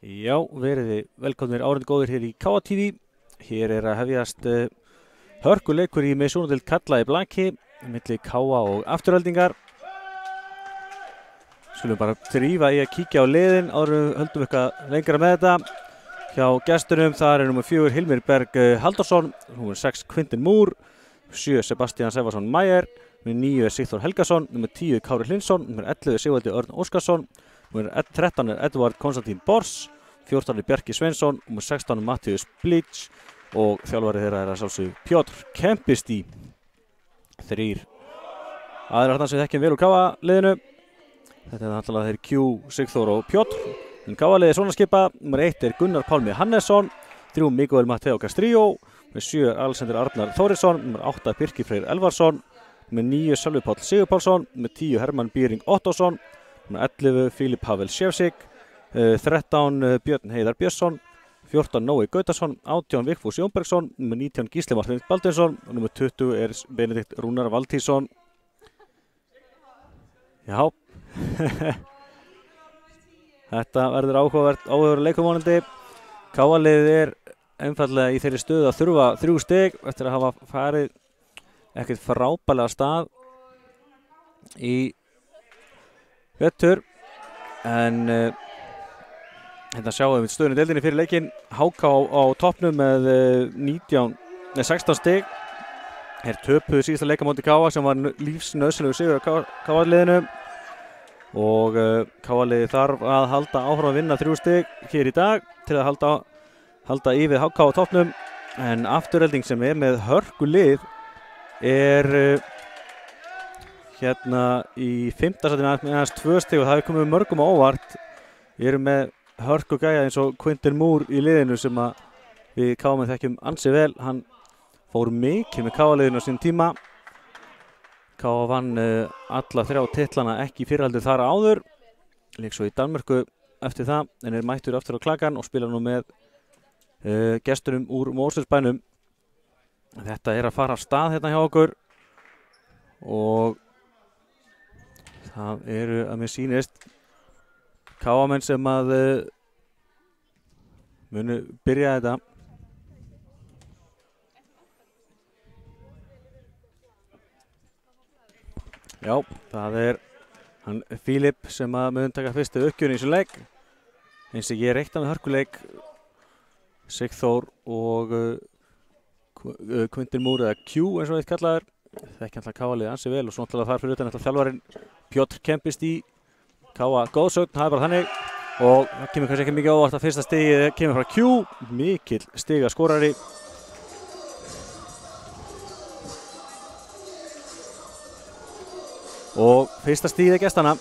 Já, veriði velkomnir árendi góðir hér í Káa TV. Hér að hefjast hörkuleikur í meðsónudeild karla í blaki milli Káa og Afturheldingar. Skulum bara drífa í að kíkja á liðin áður en höldum eitthvað lengra með þetta. Hjá gestunum þar nummer 4 Hilmir Berg Halldórsson, nummer 6 Quintin Moore, 7 Sebastian Sævarsson Mæjer, nummer 9 Sigþór Helgason, nummer 10 Kári Hlinsson, nummer 11 Sigvaldi Örn Óskarsson, nummer 13 Edvard Konstantín Bors, 14 Bjarki Sveinsson, nummer 16 Mattius Blíč og þjálfari þeirra að sjálfsögðu Pjotr Kempistý. 3 aðrir þarna sem þekkjum vel úr Káa-liðinu. Þetta náttúrulega þeir Q, Sigþór og Pjotr. En Káa-liðið svona skipa, nummer 1 Gunnar Pálmi Hannesson, 3 Miguel Mateo Castillo, nummer 7 Alexander Arnar Þórisson, nummer 8 Birkir Freyr Elvarsson, nummer 9 Sölvi Páll Sigurpálsson, nummer 10 Hermann Bíring Ottosson, nummer 11 Filip Pavel Sjefsik, 13 Björn Heiðar Björnsson, 14 Nói Gautason, 18 Vigfús Jónbergsson, nummer 19 Gísli Martin Baldursson og nummer 20 Benedikt Rúnar Valtísson. Já, þetta verður áhugaverður leikur vonandi. Káa-liðið einfaldlega í þeirri stöðu að þurfa 3 stig eftir að hafa farið ekkert frábærlega stað í vetur, en hérna sjáum við stöðunni deildinni fyrir leikinn. HK á toppnum með 16 stig. Þeir töpuðu síðasta leika móti Káa sem var lífsnauðsynlegur sigur á Káa-liðinu og Káa-liðið þarf að halda áfram að vinna 3 stig hér í dag til að halda í við HK á toppnum, en Afturhelding sem með hörkulið hérna í 5. sæti með aðeins 2 stig og það hefur komið mörgum á óvart. Við erum með hörku gæja eins og Quintin Moore í liðinu sem að við Káamenn þekkjum ansi vel. Hann fór mikið með Káa-liðinu á sínum tíma. Káa vann alla 3 titlana ekki fyrirhaldur þar áður, líka svo í Danmörku eftir það, en mættur aftur á Klagan og spila nú með gestunum úr Mosfellsbænum. Þetta að fara af stað hérna hjá okkur og það að mér sýnist Káamenn sem að munu byrja þetta. Já, það hann Filip sem að mun taka fyrstu uppgjörinu í þessu leik. Eins og ég reikna með hörkuleik Sigþór og Quintin Moore eða Q eins og eitt kallaður. Þekki alltaf Káa-liðið ansi vel og svo náttúrulega þar fyrir utan alltaf þjálfarinn Pjotr Kempistý. Káa góðsögn, það bara þannig og það kemur kannski ekki mikið óvart að fyrsta stigið kemur frá Q, mikill stigaskorari. Og fyrsta stigið gestana.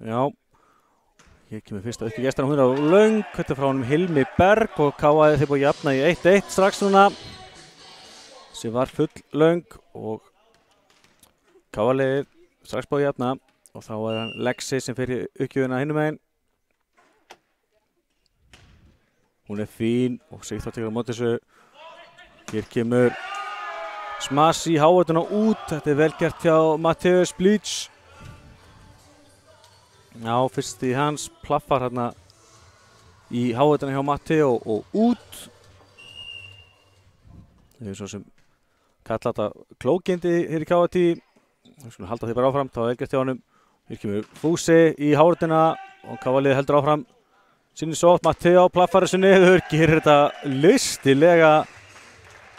Já, hér kemur fyrsta upp í gestana, hún á löng, þetta frá honum Hilmi Berg og Káa þeir búið að jafna í 1-1 strax núna, sem var full löng og Káa-liðið strax búið að jafna og þá hann Lexi sem fyrir uppgjöfina hinum megin. Hún fín og Sigþór tekur á móti þessu. Hér kemur smass í hávætuna út, þetta vel gert hjá Mattius Blíč. Já, fyrst í hans plaffar hérna í hávætuna hjá Matteo og út. Það svo sem kalla þetta klókindi hér í Káa TV. Við skulum halda því bara áfram, það var vel gert hjá honum. Hér kemur Fúsi í hávætuna og Káa-liðið heldur áfram. Sinni sótt, Matteo plaffar þessu niður, gerir þetta listilega,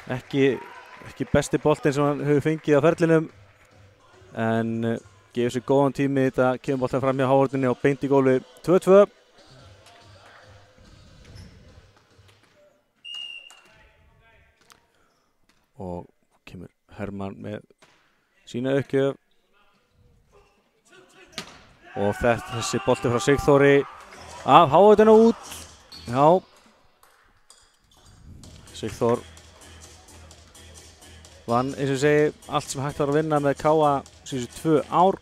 ekki besti boltinn sem hann hefur fengið á ferlinum, en gefur sér góðan tími, þetta kemur boltinn fram hjá háhorninni og beint í gólu 2-2. Og kemur Hermann með sína uppgjöf og þessi bolti frá Sigþóri af hávætuna út. Já, Sigþór vann eins og segi allt sem hægt var að vinna með Káa síðustu 2 ár.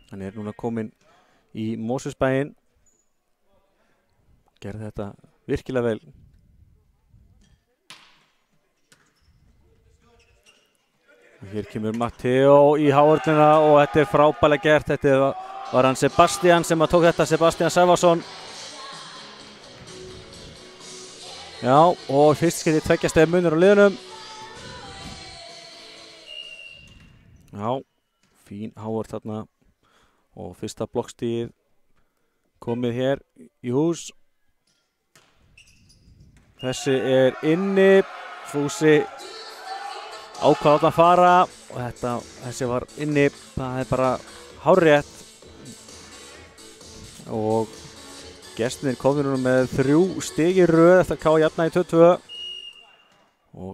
Hann núna kominn í Mosfellsbæinn. Gerði þetta virkilega vel. Hér kemur Matteo í hávörnina og þetta er frábælega gert. Þetta var hann Sebastian sem tók þetta, Sebastian Sævarsson. Já, og fyrst skipti 2 stiga munur á liðunum. Já, fín hávörn þarna og fyrsta blokkstigið komið hér í hús. Þessi er inni, Fúsi ákvað að fara og þessi var inni, það er bara hárrétt. Og gestirnir komið núna með 3 stig í röð eftir að KA jafna í 2-2 og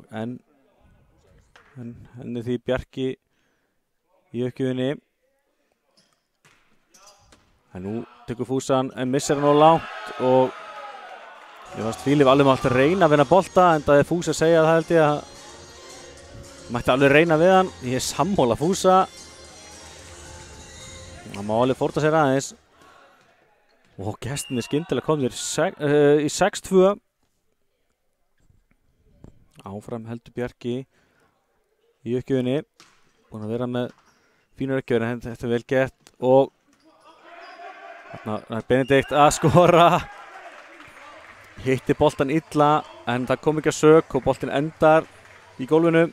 henni því Bjarki í uppgjöfinni. En nú tekur Fúsan en missir hann á langt og ég fannst Fílip alveg mátt að reyna að vinna bolta en það er Fúsi að segja það held ég að mætti alveg reyna við hann. Ég er sammála Fúsa. Það má alveg fórta sér aðeins. Og gestinni skyndilega komnir í 6-2. Áfram heldur Bjarki í uppgjöfinni. Búinn að vera með fínur uppgjöfina, þetta er vel gert og þarna er Benedikt að skora. Hitti boltan illa en það kom ekki að sök og boltin endar í gólfinu.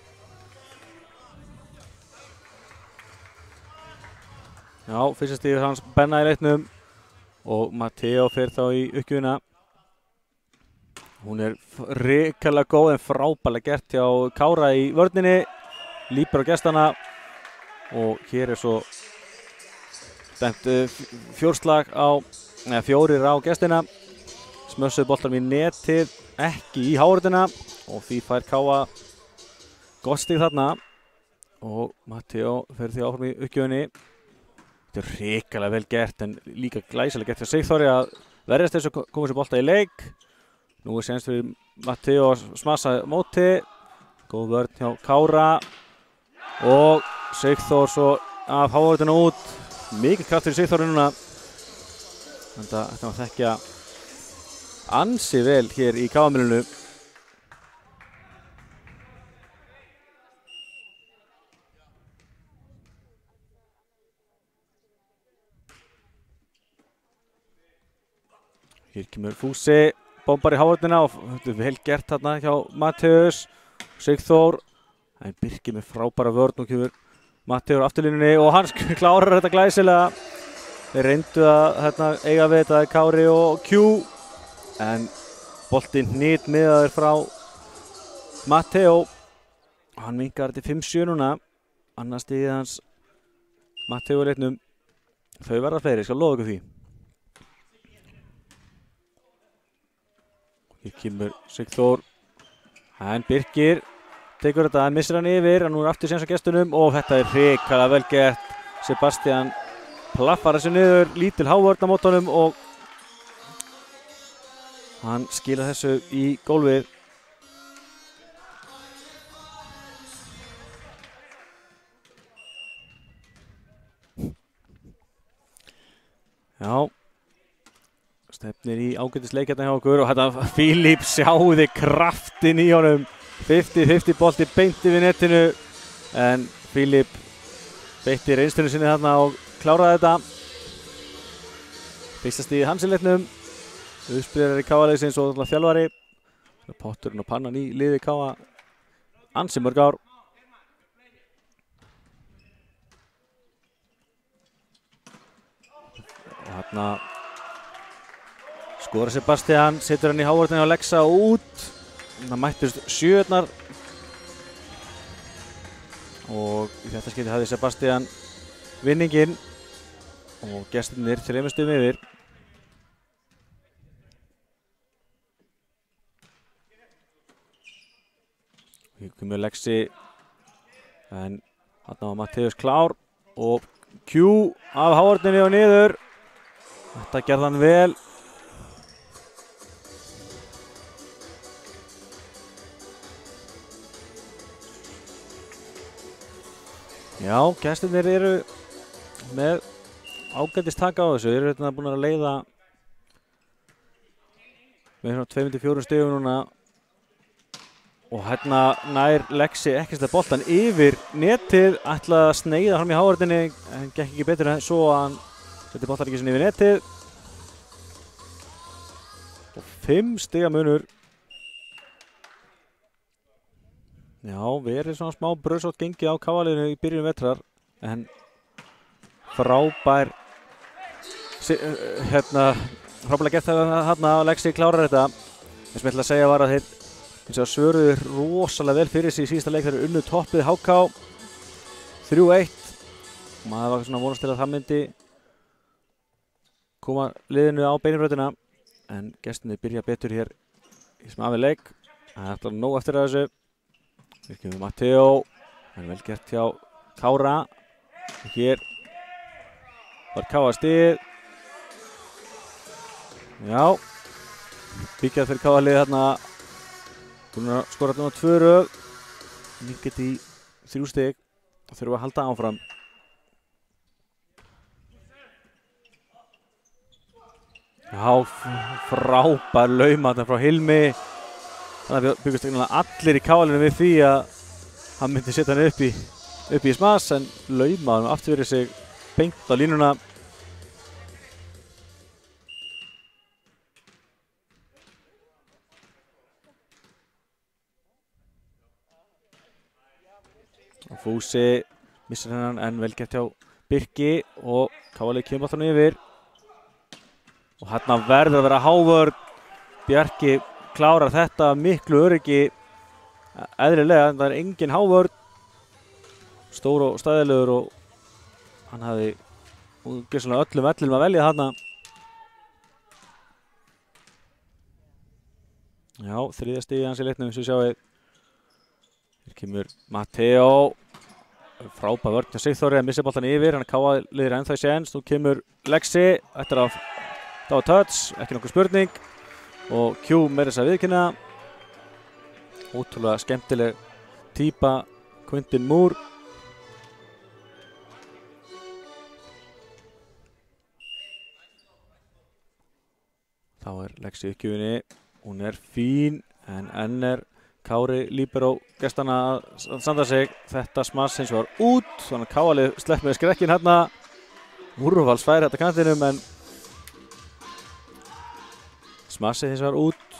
Já, fyrsta stigið hans Benna í leiknum. Og Matteo fer þá í uppgjöfina. Hún er hrikalega góð en frábælega gert hjá Kára í vörninni. Lípar á gestana. Og hér er svo dæmt 4 á gestina. Smössuð boltanum í netið, ekki í hávörnina. Og því fær KA gott stig þarna. Og Matteo fer því áfram í uppgjöfinni. Þetta er hrikalega vel gert en líka glæsilega gert hjá Sigþóri að verjast þessu og koma sér bolta í leik. Nú er séns fyrir Matteo að smassa móti. Góð vörn hjá Kára. Og Sigþór svo af hávörðina út. Mikið kraft fyrir Sigþóri núna. Þetta var þekkja ansi vel hér í KA-milinu. Hér kemur Fúsi, bombar í hávörnina og þetta er vel gert þarna hjá Matteus, Sigþór. En Birkir með frábæra vörn og kemur Matteus afturlínunni og hann klárar þetta glæsilega. Þeir reyndu að eiga við þetta Kári og Q. En boltinn hnýtt miðaður frá Matteo. Hann minkar til 5-7 núna. Annars stigið hans Matteo í leiknum. Þau verða fleiri, ég skal lofa ykkur því. Hér kemur Sigþór, en Birkir tekur þetta, missir hann yfir, og nú er aftur séns á gestunum og þetta er hrikalega vel gert. Sebastian plaffar þessu niður, lítil hávörn á mótunum og hann skilar þessu í gólfið. Já. Stefnir í ágætisleik hérna hjá okkur og þetta Fílip, sjáði kraftin í honum. 50-50 bolti beinti við netinu en Fílip beitti reynslunni sinni þarna og kláraði þetta. Fyrsta stigið hans í leiknum. Uppspilari KA-liðsins og þjálfari. Potturinn og pannan í liði KA ansi mörg ár. Og þarna skora Sebastian, setur hann í hávörðinni á Lexa og út. Það mættust 7 og í þetta skipti hafði Sebastian vinninginn og gestirnir 3 stigum yfir. Hér kemur Lexi en þarna var Matteus klár og Q af hávörðinni og niður. Þetta gerði hann vel. Já, gestirnir eru með ágætist taka á þessu. Þeir eru hérna búin að leiða með 2-4 stigum núna Og hérna nær Lexi ekki stað boltan yfir netið, ætlaði að sneiða fram í hávörðinni en gekk ekki betur en svo að hann setti boltan ekki sinni yfir netið. Og 5 stiga munur. Já, verið svona smá bröðsótt gengi á KA-liðinu í byrjun vetrar en frábær frábærlega gert þarna að Lexi klárar þetta. Það sem ég ætla að segja var að þeir svöruðu rosalega vel fyrir sig í síðasta leik þegar þeir unnu toppið HK 3-1. Maður var svona vonast til að það myndi koma liðinu á beinirbrautina en gestinni byrja betur hér í smafi leik. Það er alltaf nóg eftir þessu. Við kemum Matteo, en vel gert hjá Kára. Hér var Káa stig. Já, byggjað fyrir Káa-liðið þarna. Búin að skora núna 2 röð. Mikið í 3 stig. Það þurfum að halda áfram. Já, frábær lauma þarna frá Hilmi. Þannig að byggust allir í KA-liðinu við því að hann myndi setja hann upp í smas en laumaði hann aftur fyrir sig beint á línuna. Og Fúsi missir hennan en vel gert hjá Birki og KA-liðið kemur alltaf yfir. Og hérna verður að vera hávörn. Bjarki klárar þetta miklu öryggi eðlilega en það er engin hávörn. Stór og stæðilegur og hann hafði gjörsamlega öllum vellinum að velja þarna. Já, 3. stig hans í leiknum eins og sjáið. Hér kemur Matteo. Frábær vörn hjá Sigþóri að missa boltan yfir. Hann er KA-liðið ennþá í séns. Nú kemur Lexi eftir að það var touch, ekki nokkuð spurning. Og Q meira þess að viðkynna. Ótrúlega skemmtileg týpa Quintin Moore. Þá er Lexi uppgjöfinni. Hún er fín en enn er Kári líbero gestana að standa sig. Þetta smass hins var út. Þannig að KA-lið slepp með skrekkin hérna. Úrvals færi þetta kantinum en smassið hins var út.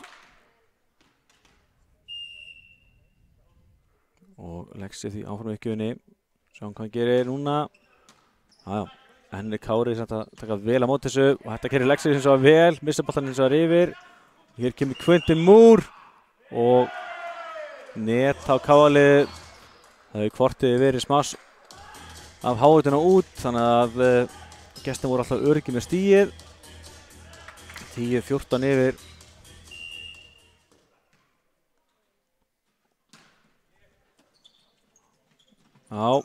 Og Lexi því áfram uppgjöfinni. Sjáum hvað hann gerir núna. Jájá, henni Kári samt að taka vel á móti þessu. Og þetta gerir Lexi hins var vel. Missa boltan hins var yfir. Hér kemur Quintin Moore. Og net á KA-liðið. Það hefur hvortið verið smass af hávörðina út. Þannig að gestin voru alltaf öruggir með stigið. 10-14 yfir. Já.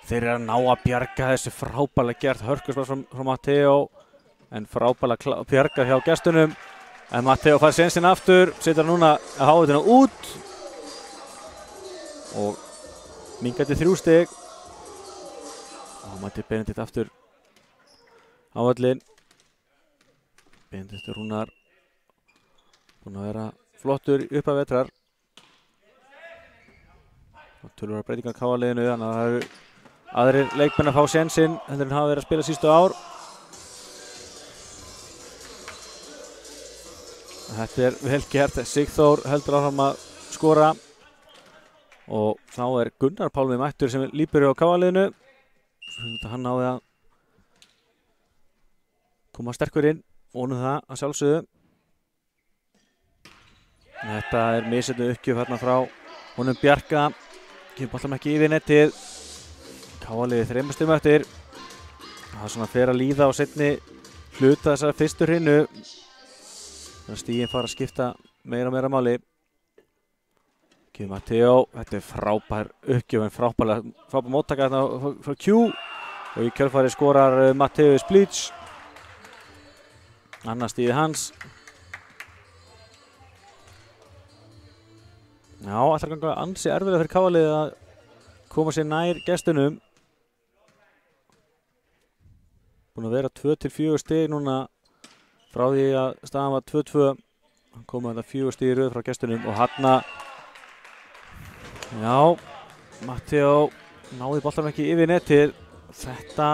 Þeir eru að ná að bjarga þessu frábærlega gert hörkusmass frá Matteo. En frábærlega bjargað hjá gestunum. En Matteo fær sénsinn aftur. Setur hann núna að hávörðina út. Og minnkandi 3 stig. Og mætti Benedikt aftur á völlinn. Benedikt Rúnar búinn að vera flottur upp að vetrar. Og töluverðar breytingar á KA-liðinu þannig að það eru aðrir leikmenn að fá sénsinn heldur en hafa verið að spila síðustu ár. Þetta er vel gert. Sigþór heldur áfram að skora. Og þá er Gunnar Pálmi mættur sem er líbero á KA-liðinu. Hann náði að koma sterkur inn. Vonum það að sjálfsögðu. Þetta er misjöfnu uppgjöf hérna frá honum Bjarka. Kemur boltanum ekki yfir netið. KA-liðið 3 stigum eftir. Það er svona fer að líða á seinni hluta þessar fyrstu hrinu. Þannig að stigin fara að skipta meira og meira máli. Kemur Matteo. Þetta er frábær uppgjöf en frábær móttaka þarna frá Q. Og í kjölfari skorar Matteo Splíts. Annars stigið hans. Já, ætlar ganga ansi erfiðlega fyrir KA-liðið að koma sér nær gestunum. Búin að vera 2-4 stig núna frá því að staðan var 2-2. Komum þetta 4 stig í röð frá gestunum og hann já, Matteo náði boltanum ekki yfir netið. Þetta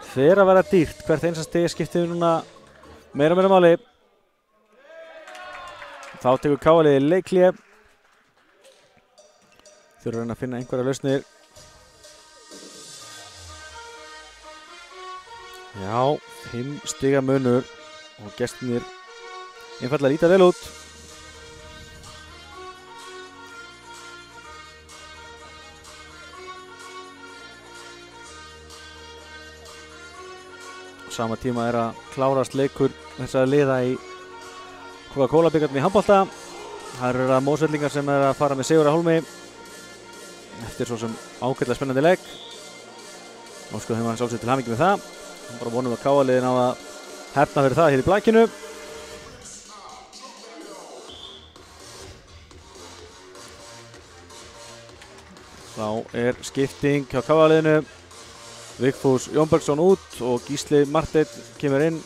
fer að vera dýrt. Hvert einasta stig skiptir núna meira og meira máli. Þá tekur KA-liðið leikhlé. Þurfa að finna einhverja lausnir. Já, 5 stiga munur og gestirnir einfaldlega líta vel út. Á sama tíma að klárast leikur þessara liða í Coca-Cola bikarnum í handbolta. Það eru það Mósvellingar sem að fara með sigur að hólmi eftir svo sem ágætlega spennandi leik. Óskum þeim að sjálfsögðu til hamingju með það. Bara vonum að KA-liðin á að herna fyrir það hér í blækinu. Þá skipting hjá KA-liðinu. Vigfús Jónbergsson út og Gísli Marteinn kemur inn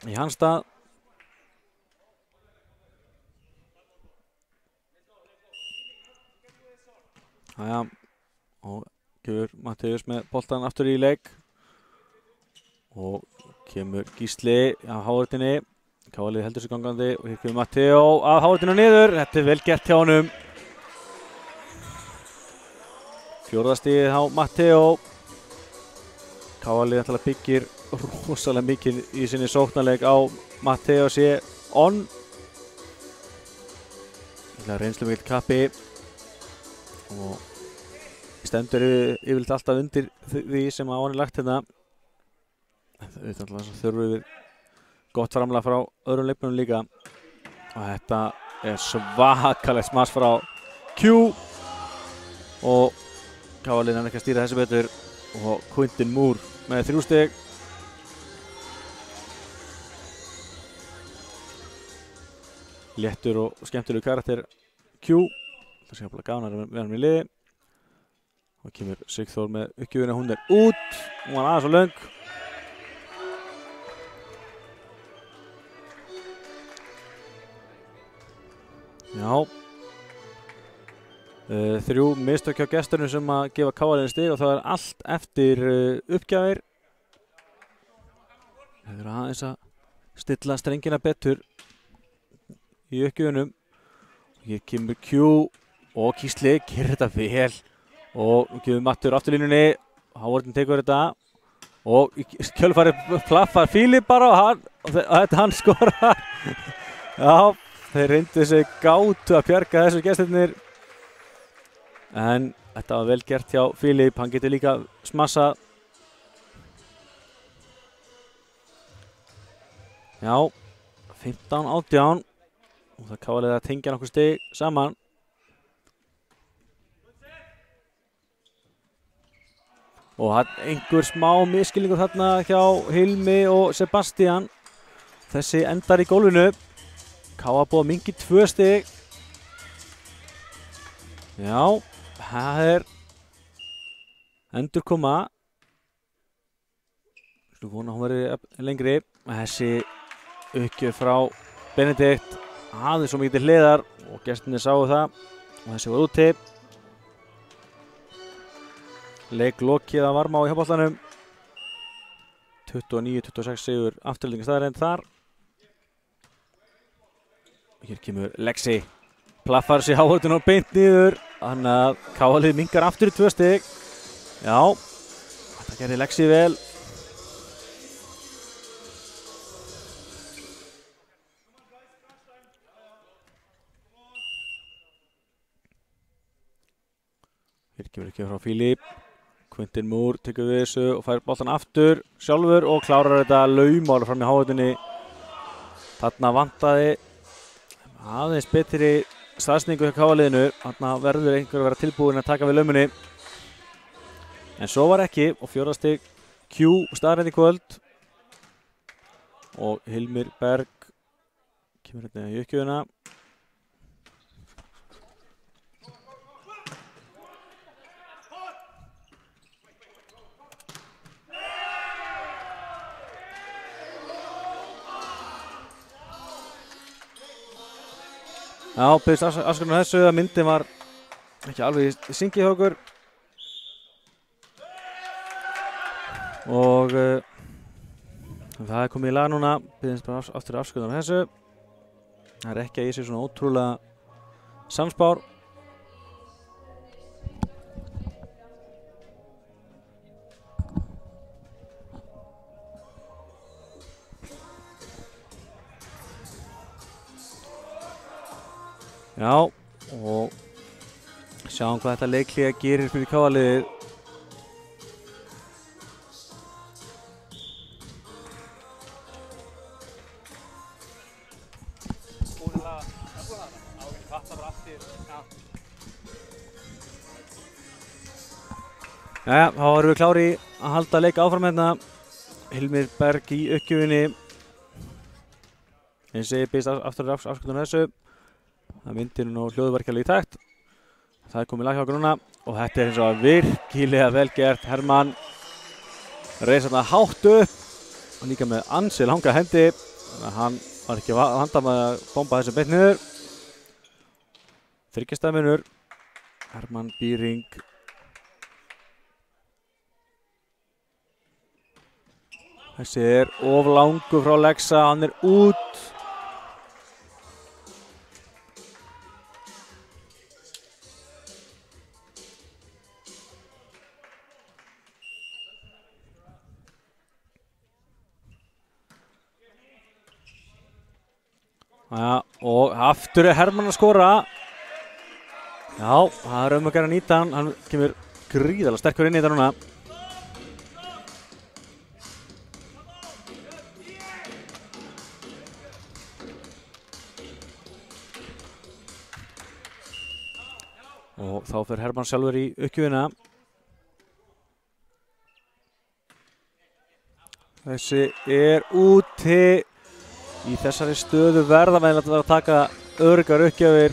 í hans stað. Jæja, og gefur Matteus með boltan aftur í leik og kemur Gísli af hávörðinni. KA-liðið heldur sig gangandi og hér kemur Matteo af hávörðinu niður. Þetta vel gert hjá honum. 4. stigið á Matteo. KA-liðið ætla byggir rosalega mikið í sinni sóknarleik á Matteo sé on. Reynslu mikill kappi og stendur yfirleitt alltaf undir því sem á hann lagt hérna. Þurfum við gott framlag frá öðrum leikmönnum líka. Og þetta svakalegt smass frá Q og KA-liðið ekki að stýra þessu betur og Quintin Moore með 3 stig. Léttur og skemmtilegur karakter Q. Það sé að gaman að vera með í liði. Og kemur Sigþór með uppgjöfuna, hún út. Hún var aðeins og löng. Já. 3 mistök hjá gesturinn sem að gefa KA-liðinu stig og það allt eftir uppgjafir. Það aðeins að stilla strengina betur í uppgjöfunum. Hér kemur Q og Gísli gerir þetta vel. Og gefur Mattur afturlínunni, Hávörðin tekur þetta og í kjölfari plaffar Fílip bara og hann skorar. Já, þeir reyndu sig gátu að bjarga þessu gestirnir en þetta var vel gert hjá Fílip, hann getur líka smassað. Já, 15-18 og það KA-liðið að tengja nokkur stig saman. Og einhver smá misskilningur þarna hjá Hilmi og Sebastian. Þessi endar í gólfinu. KA búið að minnka 2 stig. Já, það endurkoma. Við vonum að hún verði lengri. Þessi uppgjöf frá Benedikt. Aðeins svo mikið til hliðar og gestirnir sáu það. Og þessi var úti. Leik lokið að varma á í handboltanum. 29-26 sigur Aftureldingar Staðareynd þar. Hér kemur Lexi. Plaffar sér Hávörðin og beint niður. Þannig að KA-liðið minnkar aftur í 2 stig. Já, þetta gerði Lexi vel. Hér kemur ekki frá Fílip. Quintin Moore tekur við þessu og fær boltan aftur sjálfur og klárar þetta laumál fram í Hávörðinni. Þarna vantaði aðeins betri staðsningu hjá KA-liðinu. Þarna verður einhver að vera tilbúin að taka við laumunni. En svo var ekki og 4. stig Q Staðareynd í kvöld. Og Hilmir Berg kemur hérna í uppgjöfuna. Já, byrðist afsökunar á þessu að myndin var ekki alveg í syngi hjá okkur. Og það er komið í lag núna, byrðist bara aftur afsökunar á þessu. Það er ekki að ég sé svona ótrúlega samspár. Já, og sjáum hvað þetta leikliða gerir fyrir KA-liðið. Jæja, þá erum við klári að halda leik áfram hérna. Hilmir Berg í uppgjöfinni. Eins og ég byrðist aftur afsökunar á þessu. Það myndir nú hljóðverkjalið í takt. Það er komið lag hjá okkur núna og þetta er eins og virkilega vel gert. Hermann reis þarna hátt upp og líka með ansi langa hendi. Þannig að hann var ekki að handa með að bomba þessu beint niður. 3 stiga munur. Hermann Bíring. Þessi er of langur frá Lexa, hann er út. Ja, og aftur er Hermann að skora. Já, það er að gera að nýta hann. Hann kemur gríðarlega sterkur inn í þetta núna. Og þá fer Hermann sjálfur í uppgjöfina. Þessi er úti. Í þessari stöðu verða menn að taka öruggar uppgjafir.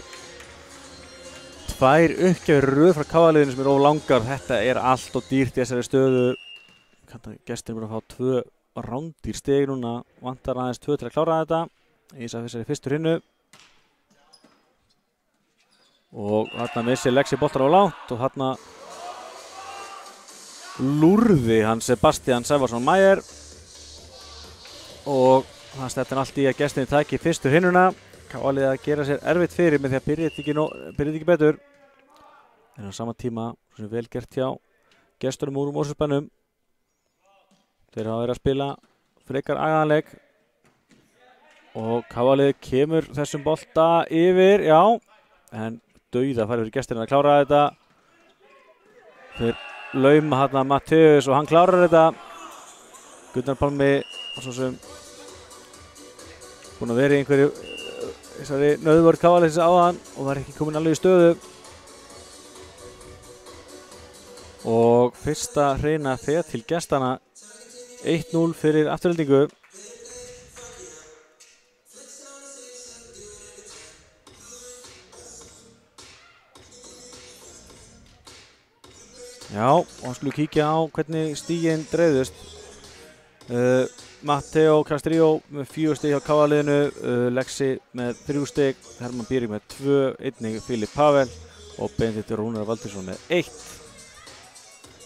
2 uppgjafir röð frá KA-liðinu sem er of langar. Þetta er allt og dýrt í þessari stöðu. Gestir búin að fá 2 rándýr stig núna. Vantar aðeins 2 til að klára þetta. Í þessari fyrstu hrinnu. Og þarna missir Lexi boltar á langt og þarna lúrði hann Sebastian Sævarsson Mæjer. Og það stefnir allt í að gestinni taki fyrstu hrinnuna. KA-liðið að gera sér erfitt fyrir með því að byrja ekki betur. En á sama tíma sem vel gert hjá gestunum úr Mosfellsbænum. Þeir hafa verið að spila frekar agaðanleik. Og KA-liðið kemur þessum bolta yfir, já. En dauða færi fyrir gestinni að klára þetta. Þeir lauma hérna Matteus og hann klárar þetta. Gunnar Pálmi og svo sem búinn að vera í einhverju þessari nauðvörð KA-liðsins áðan og var ekki komin alveg í stöðu. Og fyrsta hreina fer til gestana. 1-0 fyrir Aftureldingu. Já, og skulum kíkja á hvernig stigin dreifðust. Matteo Castrillo með 4 stig hjá KA-liðinu, Lexi með 3 stig, Hermann Bíring með 2, einnig Filip Pavel og Benediktur Rúnar Valdirsson með 1.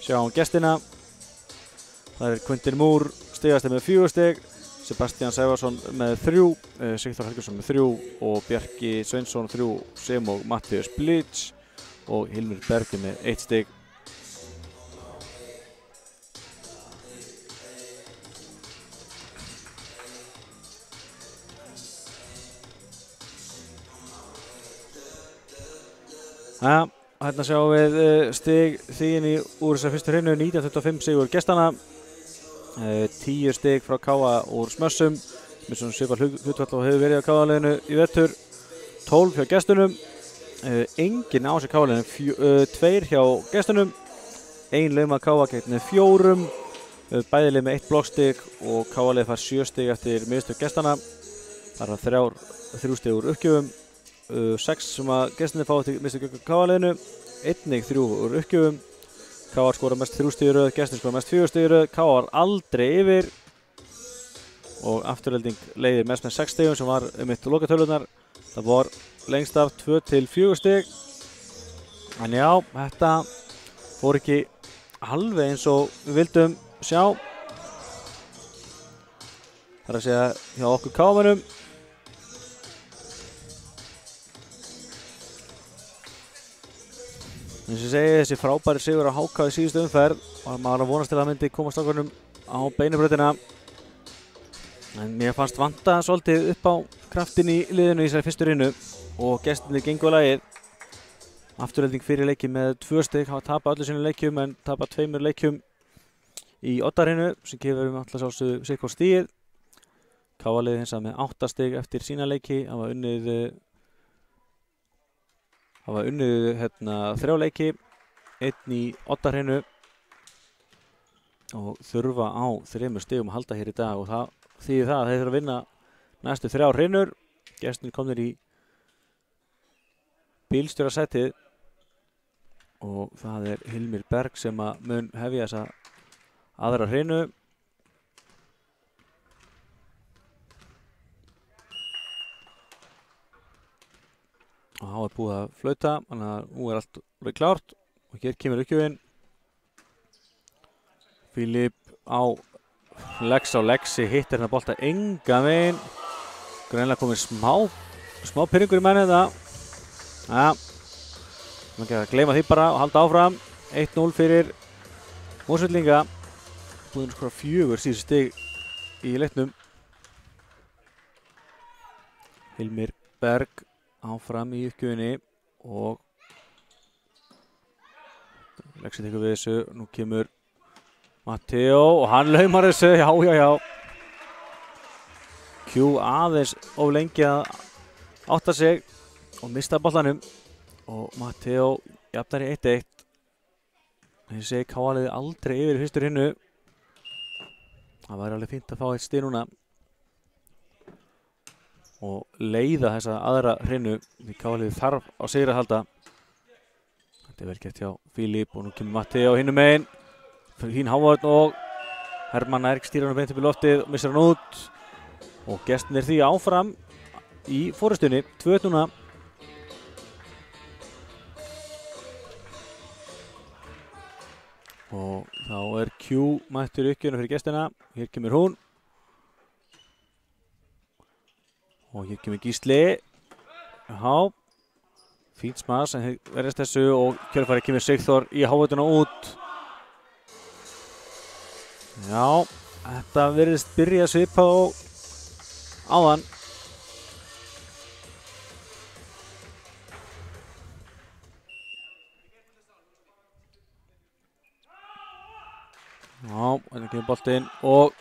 Sjáum gestina. Það er Quintin Moore stigasti með 4 stig, Sebastian Sævarsson með 3, Sigþór Helgason með 3 og Bjarki Sveinsson 3 sem og Mattias Blitz og Hilmir Bergi með 1 stig. Ja, hérna sjáum við stig þín úr þessar fyrstu hreinu, 1925 sigur gestana, 10 stig frá KA úr Smössum, með svona svipað hlutfall og hefur verið á KA-liðinu í vetur, 12 hjá gestunum, enginn á sig KA-liðinu, 2 hjá gestunum, 1 laumað KA gegn 4, bæðilið með 1 blokkstig og KA-lið fær 7 stig eftir mistök gestana, það er 3 stig úr uppgjöfum. 6 sem að gestinni fá til mistök gegn KA-liðinu, einnig 3 úr uppgjöfum. KA skora mest 3 stig í röð, gestin skora mest 4 stig í röð, KA var aldrei yfir og Afturelding leiðir mest með 6 stigum sem var mitt lokatölunar. Það var lengst af 2 til 4 stig. En já, þetta fór ekki alveg eins og við vildum sjá. Það að segja hjá okkur kámanum. Eins og ég segi, þessi frábæri sigur á HK í síðustu umferð og maður að vonast til að það myndi koma strákunum á beinabrautina. En mér fannst vanta svolítið upp á kraftin í liðinu í þessari fyrstu rinnu og gestirnir gengu á lagið. Afturhelding fyrir leiki með 2 stig, hafa tapað öllu sínum leikjum en tapað 2 leikjum í Oddarinnu sem gefur alltaf sjálfsögðu sitt hvort stigið. KA-liðið hins vegar með 8 stig eftir sína leiki, hafa unnið 3 leiki, 1 í Oddarinnu og þurfa á 3 stigum að halda hér í dag og það þýðir það að þeir þurfa að vinna næstu 3 rinnur. Gestirnir komnir í bílstjórasætið og það er Hilmir Berg sem að mun hefja þessa aðra hrinu. Og þá er búið að flauta, þannig að nú er allt orðið klárt og hér kemur uppgjöfin. Filip á Lexi hittir hérna bolta engan veginn. Greinlega komið smá pyrringur í menni þetta. Ja, maður ekki að gleyma því bara og halda áfram. 1-0 fyrir Mosfellinga. Búinn að skora 4 síðustu stig í leiknum. Hilmir Berg áfram í uppgjöfinni og Lexi tekur við þessu. Nú kemur Matteo og hann laumar þessu. Já. Q aðeins of lengi að átta sig og mista bollanum og Matteo jafnar í 1-1. Ég segi KA-liðið aldrei yfir í fyrstu rinnu. Það væri alveg fínt að fá 1 stig núna og leiða þessa aðra rinnu því KA-liðið þarf á sigri að halda. Þetta er vel gert hjá Filip og nú kemur Matteo hinum megin. Hín Hávörn og Hermann Eirík stýrir hann beint upp í loftið og missar hann út og gestirnir því áfram í forystunni 2-1 núna. Og þá er Q mættur uppgjöfuna fyrir gestina. Hér kemur hún og hér kemur Gísli. Já, fínt smas en verðist þessu og kjölfarið kemur Sigþór í Hávörnuna út. Já, þetta virðist byrja að svipa á áðan. Já, hérna kemur boltinn og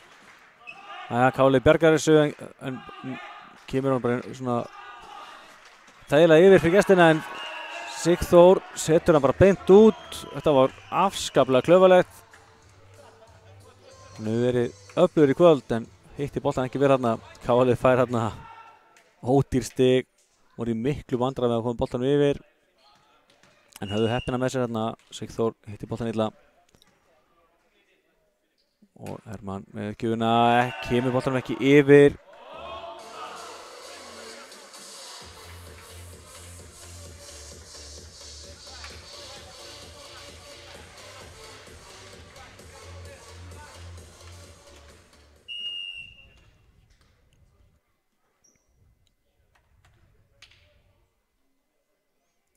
KA-liðið bjargar þessu en kemur hann bara svona þægilega yfir fyrir gestina en Sigþór setur hann bara beint út. Þetta var afskaplega klaufalegt. Nú verið öflugur í kvöld en hitti boltan ekki verið hérna. KA-liðið fær hérna ódýr stig, voru í miklu vandræðum með að koma boltanum yfir en höfðu heppina með sér hérna. Sigþór hitti boltan illa og Hermann með gjöfuna, kemur boltanum ekki yfir.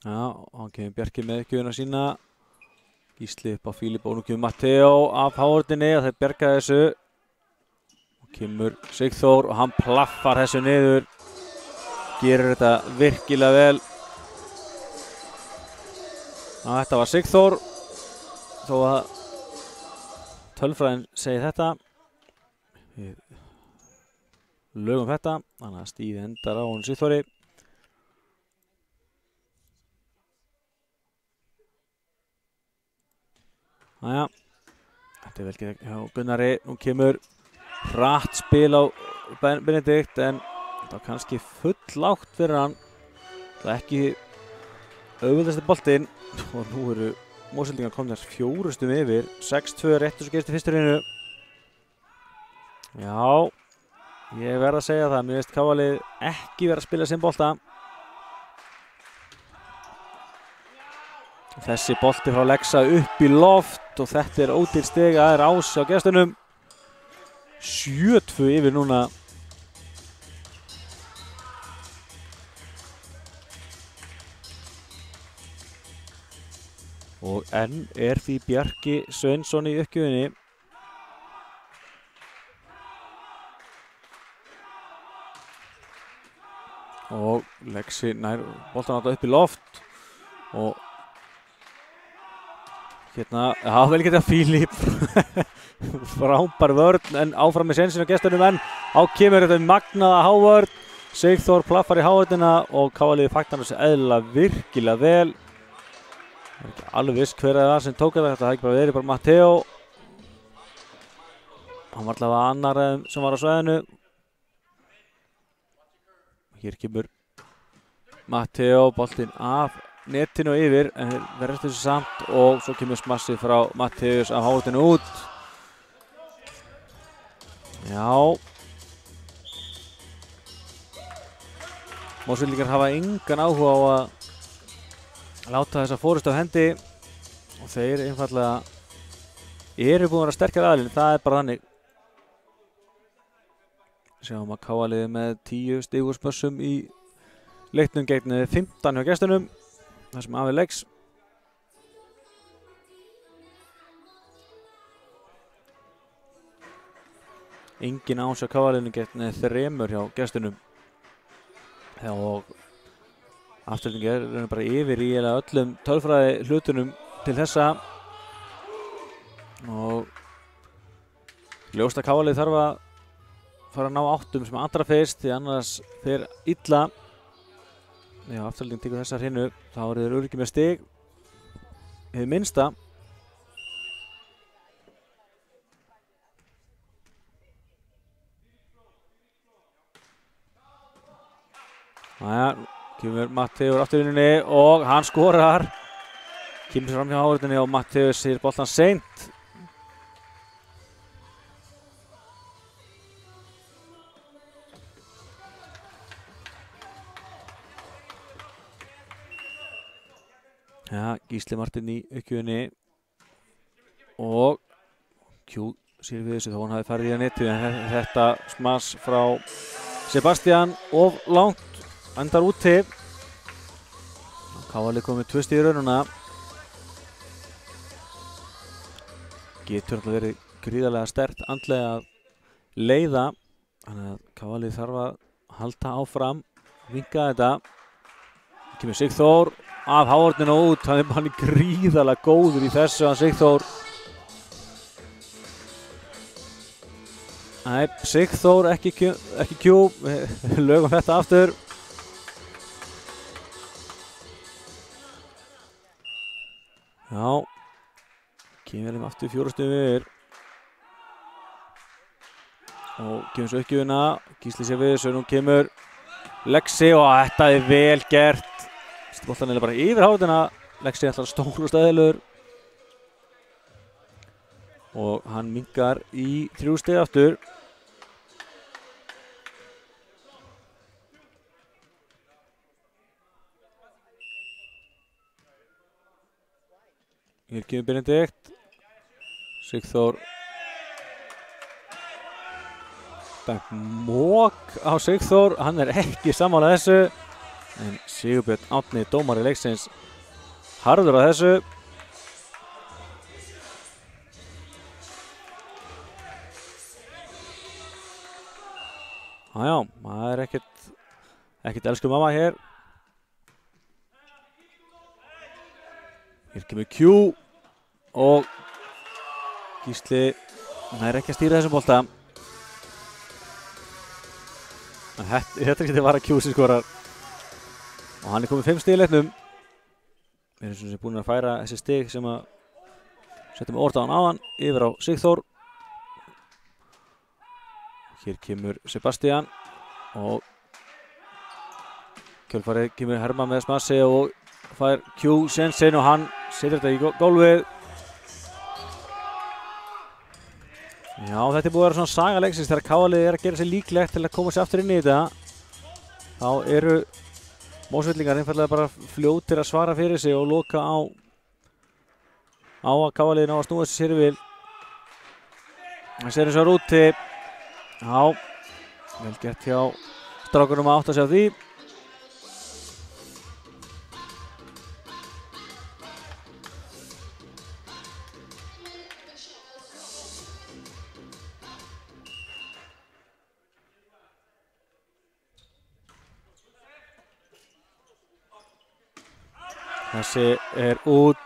Já, hann kemur Bjarki með gjöfuna sína. Gísli upp á Filip og nú kemur Matteo af Hávörninni og þeir bjarga þessu. Og kemur Sigþór og hann plaffar þessu niður. Gerir þetta virkilega vel. Já, þetta var Sigþór. Þó að tölfræðin segi þetta. Við lögum þetta. Þannig að stíði endar á hún Sigþóri. Næja, þetta er vel gert hjá Gunnari. Nú kemur hratt spil á Benedikt en þetta var kannski full lágt fyrir hann. Það er ekki auðvöldasti boltinn og nú eru Mosfellingar komnir 4 stigum yfir. 6-2 rétt eins og gerist í fyrstu rinnu. Já, ég verð að segja það. Mér finnst KA-liðið ekki vera að spila sinn bolta. Þessi bolti frá Lexa upp í loft og þetta er ódýrt stig, það er ás á gestunum. 7-2 yfir núna. Og enn er því Bjarki Sveinsson í uppgjöfinni. Og Lexi nær boltan átta upp í loft. Og hérna, það vel ekki þetta Fílíp. Frábær vörn en áfram með sensinu á gestunum en á kemur þetta magnaða hávörn. Sigþór plaffar í hávörnina og KA-liðið fagnar þessu eðlilega virkilega vel. Það er ekki alveg viss hver það sem tók þetta, það hefði ekki bara verið bara Matteo. Hann var allavega annar sem var á svæðinu. Hér kemur Matteo, boltinn af netinu og yfir, en þeir verðast þessu samt og svo kemur smassið frá Matteus af hávörninu út. Já. Mosfellingar hafa engan áhuga á að láta þessa fórustu á hendi og þeir einfallega eru búin að vera sterkari aðilinn, það er bara þannig. Sjáum að KA-liðið með 10 stigurspössum í leiknum gegn 15 hjá gestunum, það sem af er leiks. Engin ás á KA-liðinu gegn 3 hjá gestunum. Og afturlýning er bara yfir í öllum tölfræði hlutunum til þessa og ljóst að KA-liðið þarf að fara að ná áttum sem allra fyrst því annars fer illa. Já, afturlýning tekur þessa hreinu, þá eru þeir öruggir með stig hið minnsta. Næja, kemur Matteus afturlínunni og hann skorar. Kemur sér fram hjá hávörðinni og Matteus sér boltan seint. Ja, Gísli Martin í uppgjöfinni og Q sér við þessu þó hann hafi farið í að netið en þetta smass frá Sebastian of langt. Endar úti. KA-lið komið 2 stig í raununa. Getur alltaf verið gríðarlega sterkt andlega að leiða. Þannig að KA-lið þarf að halda áfram, vinka þetta. Kemur Sigþór af hávörninu út. Hann er gríðarlega góður í þessu, hann Sigþór. Nei, Sigþór ekki Q. Lögum þetta aftur. Já, kemur þeim aftur 4 stigum yfir og kemur svo uppgjöfina, Gísli sér við þessu, nú kemur Lexi og þetta er vel gert. Boltan er bara yfir hávörðina, Lexi ætlar að stóra stæðilegur og hann minkar í 3 stig aftur. Hér kemur Benedikt. Sigþór. Mók á Sigþór, hann er ekki sammála þessu. En Sigurbjörn Árni, dómari leiksins, harður á þessu. Jájá, það er ekkert elsku mamma hér. Hér kemur Q og Gísli nær ekki að stýra þessum bolta. En þetta getur var að Q sem skorar. Og hann er komið 5 stig í leiknum. Við erum sem búin að færa þessi stig sem að setjum orðaðan á hann yfir á Sigþór. Hér kemur Sebastian og kjölfarið kemur Hermann með smassi og fær Q sensin og hann setur þetta í gólfið. Já, þetta er búið að vera svona saga leiksins þegar KA-liðið er að gera sér líklegt til að koma sér aftur inn í þetta. Þá eru Mosfellingar einfallega bara fljótir að svara fyrir sig og loka á á að KA-liðin á að snúa þessi sérvil. Það sér eins og úti. Já, vel gert hjá strákunum að átta sig á því. Þessi út,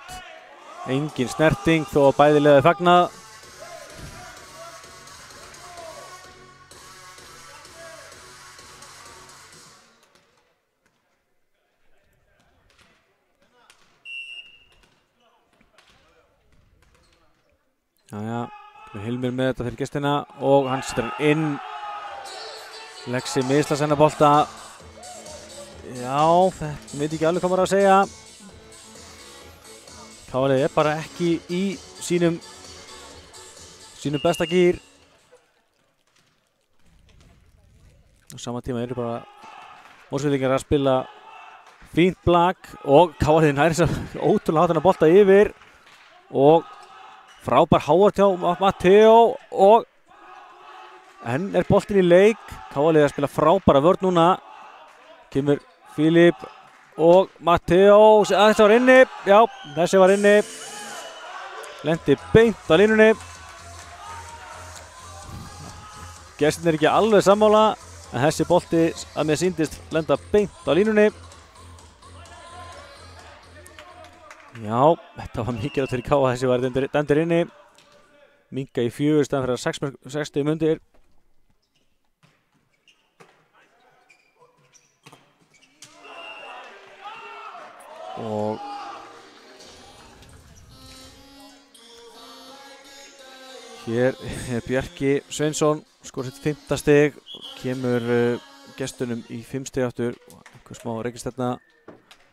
engin snerting þó að bæði liðið fagna. Jæja, Hilmir með þetta fyrir gestina og hann setur hann inn. Lexi misla senna bolta. Já, þetta veit ekki alveg hvað maður að segja. KA-liðið bara ekki í sínum besta gír. Á sama tíma eru bara Mórsvíkingar að spila fínt blak og KA-liðið nær þess að ótrúlega hátt hann að bolta yfir og frábær háart hjá Matteo og enn boltinn í leik. KA-liðið að spila frábæra vörn núna. Kemur Filip og Matteo, þessi var inni, já, þessi var inni. Lendi beint á línunni. Gestirnir ekki alveg sammála, en þessi bolti að mér sýndist lenda beint á línunni. Já, þetta var mikilvægt fyrir KA, þessi var dæmdur inni. Minka í 4 í staðinn fyrir 60 mundir. Og hér er Bjarki Sveinsson, skor sitt 5. stig, kemur gestunum í 5 stig aftur og einhver smá reikistefna.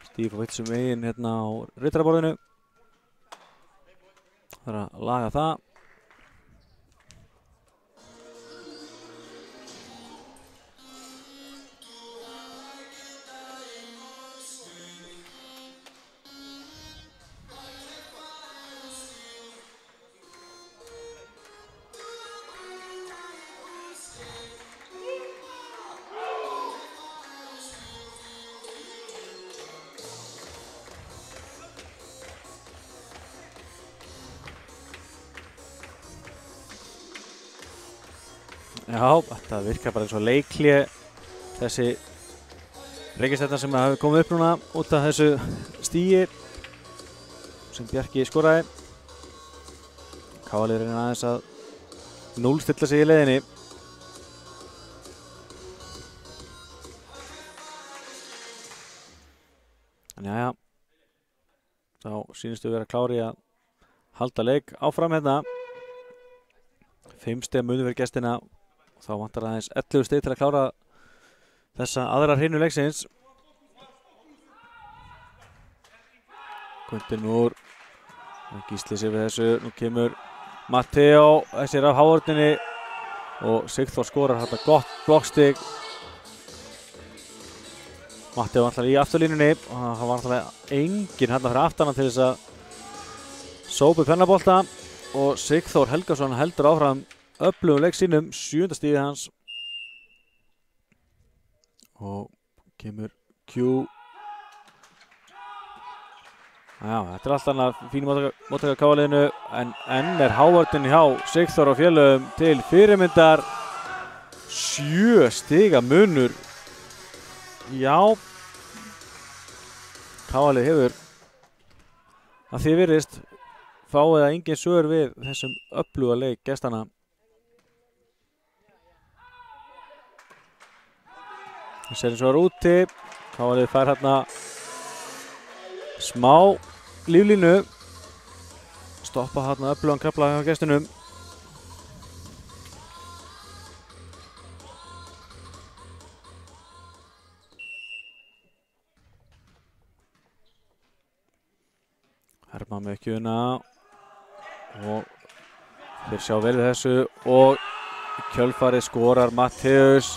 Stíf á vitsum veginn hérna á rittaraborðinu. Það er að laga það. Já, þetta virkar bara eins og leikhlé, þessi reikistefna sem hafi komið upp núna út af þessu stíi sem Bjarki skoraði. KA-liðið reynir aðeins að núllstilla sig í leiðinni. En jæja, þá sýnistu vera klári að halda leik áfram hérna. 5 stig munur fyrir gestina. Þá vantar aðeins 11 stig til að klára þessa aðra hreinu leiksins. Kvöndin úr. Gísli sér við þessu. Nú kemur Matteo. Þessi af háorðinni. Og Sigþór skorar þetta gott blokkstig. Matteo var alltaf í afturlínunni. Og það var alltaf enginn hérna fyrir aftanan til þess að sópa pennabolta. Og Sigþór Helgason heldur áfram öflugum leik sínum, 7. stigið hans. Og kemur Q. Já, þetta alltaf annað fínum móttaka KA-liðinu, en enn hávartinn hjá Sigþór og félögum til fyrirmyndar. 7 stiga munur. Já, KA-lið hefur að því virðist fáið að engin svör við þessum öfluga leik gestana. Það sér eins og var úti. KA-liðið fær hérna smá líflínu. Stoppa hérna öflugan kafla hjá gestunum. Herma með kjöna. Og þeir sjá vel þessu og kjölfarið skorar Matteus.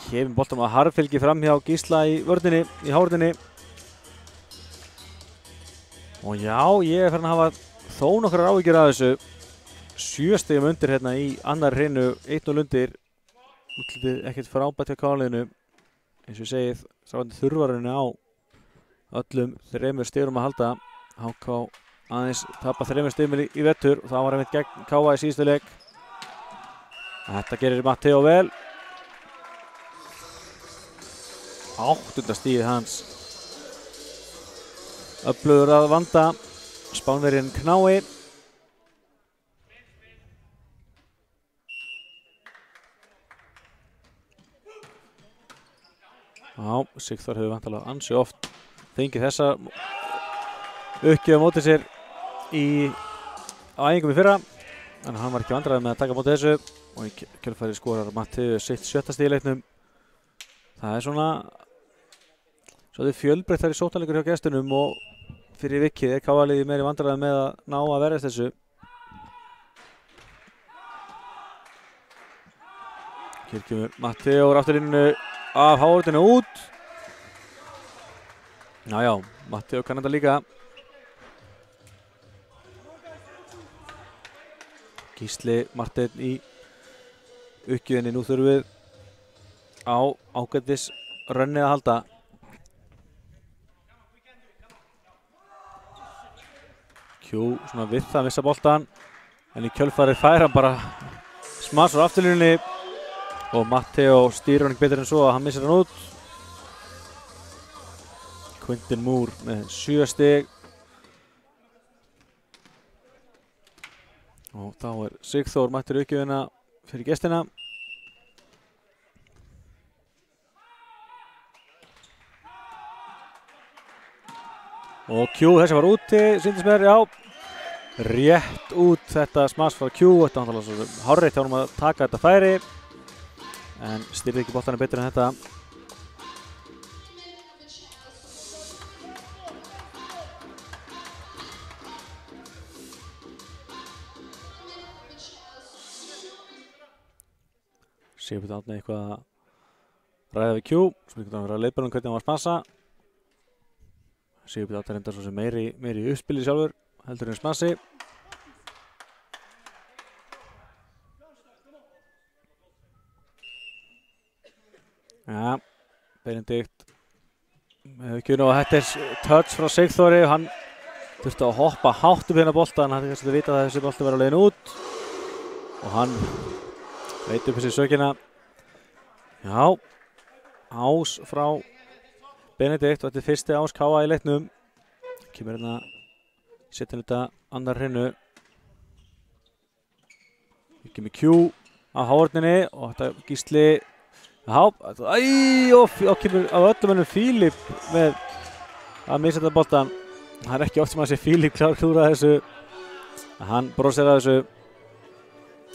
Kemur boltanum að harðfylgi fram hjá Gísla í vörninni, í hárninni. Og já, ég er farin að hafa þó nokkrar áhyggjur af þessu. 7 stigum undir hérna í annar hreinu, 1-0 undir. Útlitið ekkert frábært hjá KA-liðinu. Eins og ég segið, sáðan þurfarunni á öllum 3 stigum að halda. HK aðeins tappa 3 stigum í vettur og það var einmitt gegn KA í síðustu leik. Þetta gerir Matteo vel. 8. stigið hans. Öflugur að vanda. Spánverjinn Knái. Já, Sigþór hefur vantalega ansi oft fengið þessa uppgjöf á móti sér á æfingum í fyrra. En hann var ekki vandræður með að taka á móti þessu og í kjölfæri skorar Matteo sitt 7. stig í leiknum. Það er svona svolítið fjölbreytt þar í sóknarleikur hjá gestunum og fyrir vikið er KA-liðið meiri vandræður með að ná að verjast þessu. Hér kemur Matteo úr afturlínu af hávörðinu út. Já, Matteo kann þetta líka. Gísli Marteinn í uppgjöfinni. Nú þurfum við á ágætis rönnið að halda. Q svona við það missa boltan en í kjölfarið fær hann bara smass á afturlínunni og Matteo stýrir hann ekki betur en svo að hann missir hann út. Quintin Moore með 7 stig. Og þá er Sigþór mættur í uppgjöfina fyrir gestina. Og Q þessi var úti, sýndist mér, já. Rétt út þetta smass frá Q. Þetta var náttúrulega svo hárrétt hjá honum að taka þetta færi. En stýrði ekki boltanum betur en þetta. Sigurbjörn Árni eitthvað að ræða við Q. Svo ekki að vera að leiðbörnum hvernig hann var að smassa. Sigurbjörn Árni reyndar svo sem meiri uppspili sjálfur heldur en smassi. Ja, Benedikt með aukjun og þetta er touch frá Sigþóri. Hann þurfti að hoppa hátt upp hérna boltan. Hann hefði kannski að vita að þessi bolti var á leiðin út. Og hann veit upp þessi sökina. Já, ás frá Benedikt og þetta er fyrsti ás KA í leiknum. Kemur hérna, setjum þetta annar hreinu. Kemur Q á hávörninni og þetta Gísli. Já, og kemur af öllum ennum Fílip með að missa þetta boltan. Það er ekki oft sem að sé Fílip klúra þessu. Hann brosir að þessu.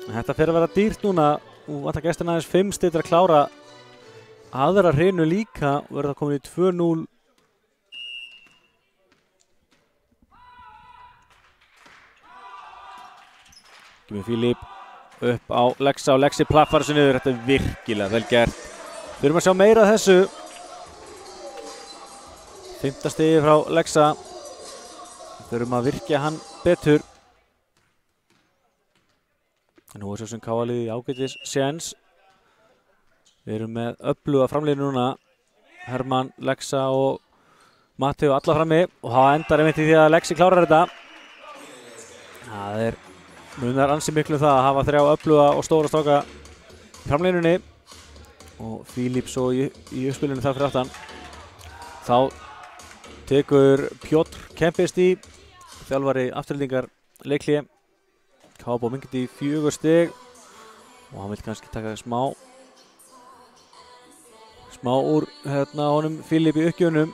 Þetta fer að vera dýrt núna. Og vantar gestina aðeins 5 stig til að klára aðra hreinu líka og verður það komin í 2-0. Kemur Fílip upp á Lexa og Lexi plaffar þessu niður. Þetta er virkilega vel gert. Við erum að sjá meira af þessu. 5. stigi frá Lexa. Við erum að virkja hann betur. Nú er svo sem KA-liðið í ágætis séns. Við erum með öfluga framlínu núna. Hermann, Lexa og Matteo alla frammi. Og það endar einmitt í því að Lexi klárar þetta. Það er munar ansi miklu það að hafa 3 öfluga og stóra stráka í framlínunni. Og Fílip svo í uppspilinu þar fyrir aftan. Þá tekur Pjótr Kempesti, þjálfari afturlendingar leikhlé. KA búið mingið í 4 stig og hann vil kannski taka smá úr honum Fílip í uppgjöfunum.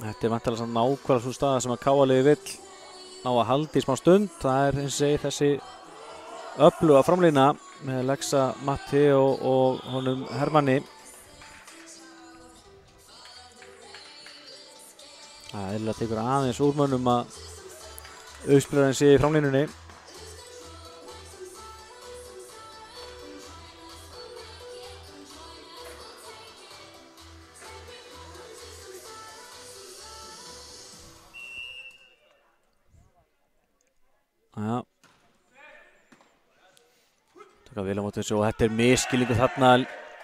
Þetta er vantilega svona nákvæmlega svo staða sem að KA-liðið vill ná að halda í smá stund. Það er eins og segir þessi öfluga framlína með Lexa, Matteo og honum Hermanni. Það er eiginlega tekur aðeins úr mönnum að uppspilarinn sé í framlínunni. taka vel á móti þessu og þetta misskilningu þarna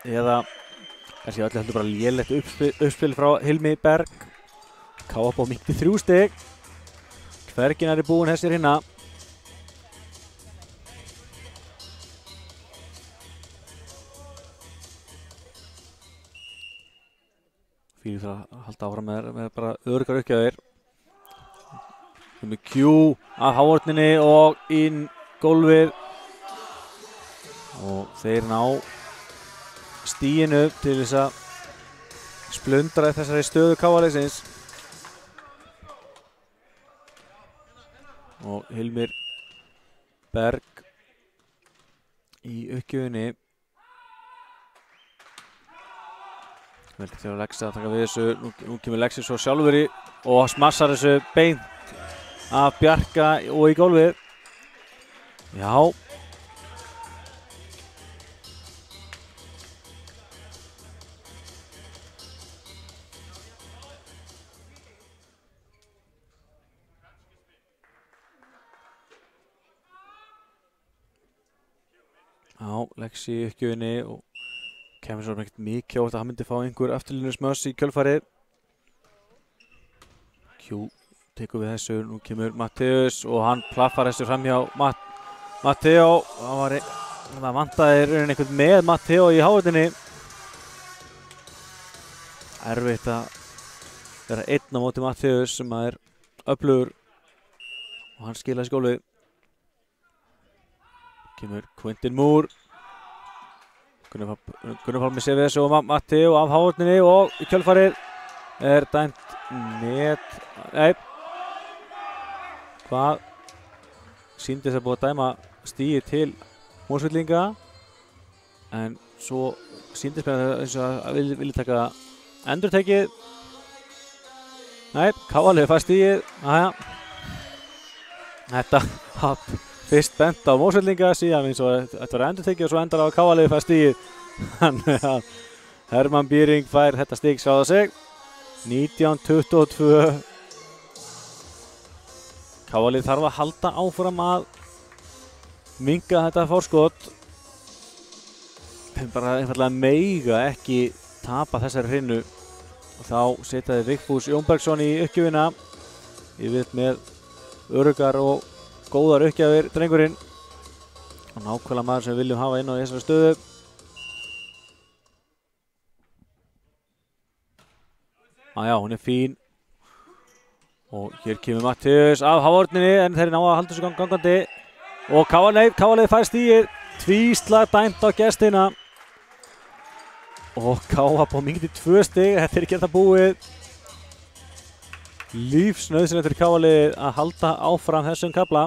eða kannski öllu heldur bara lélegt uppspil frá Hilmi Berg. KF á minnti 3 stig. Hvergi nærri búinn þessir hinna. Fyrir það að halda áfram með bara öryggar uppgjafir. Með Q af háorninni og inn gólfið. Og þeir ná stíinu til þess að splundra þessari stöðu KF-liðsins. Og Hilmir Berg í uppgjöfinni. Vel til að Lexa að taka við þessu. Nú kemur Lexi svo sjálfur í og smassar þessu beint af Bjarka og í gólfið. Já. Já, Lexi í uppgjöfinni og kemur svo ekkert mikið á þetta að hann myndi fá einhver afturlínusmöss í kjölfarið. Q tekur við þessu, nú kemur Matteus og hann plaffar þessu fram hjá Matteo. Það vantaði raunin einhvern með Matteo í háutinni. Erfitt að vera einn á móti Matteus sem er öflugur og hann skilaði skólið. Kemur Quintin Moore. Gunnar Pálmi sé við þessu og Matteo af háutinni og í kjölfarið dæmt net. Nei. Hvað sýndi þess að búið að dæma stíi til Mosfellinga en svo sýndist mér eins og að vilja taka endurtekið. Nei, KF fær stíið. Aja. Þetta fyrst bent á Mosfellinga síðan eins og þetta var endurtekið og svo endar á KF fær stíið. Þannig að Hermann Býring fær þetta stíg sjáða sig. 19-22. KF þarf að halda áfram að minnka þetta forskot. Þeim bara einfallega meiga ekki tapa þessari hreinu. Og þá setjaði Vigfús Jónbergsson í uppgjöfina. Yfir með öruggar og góðar uppgjafir drengurinn. Og nákvæmlega maður sem við viljum hafa inn á þessari stöðu. Já, hún er fín. Og hér kemur Matteus af háorninni en þeir ná að halda þessu gangandi. Og KF fær stíið. Tvísla dæmt á gestina. Og KF á mingi 2 stig. Þetta er ekki þetta búið. Lífsnauðsynlegt fyrir KF að halda áfram þessum kafla.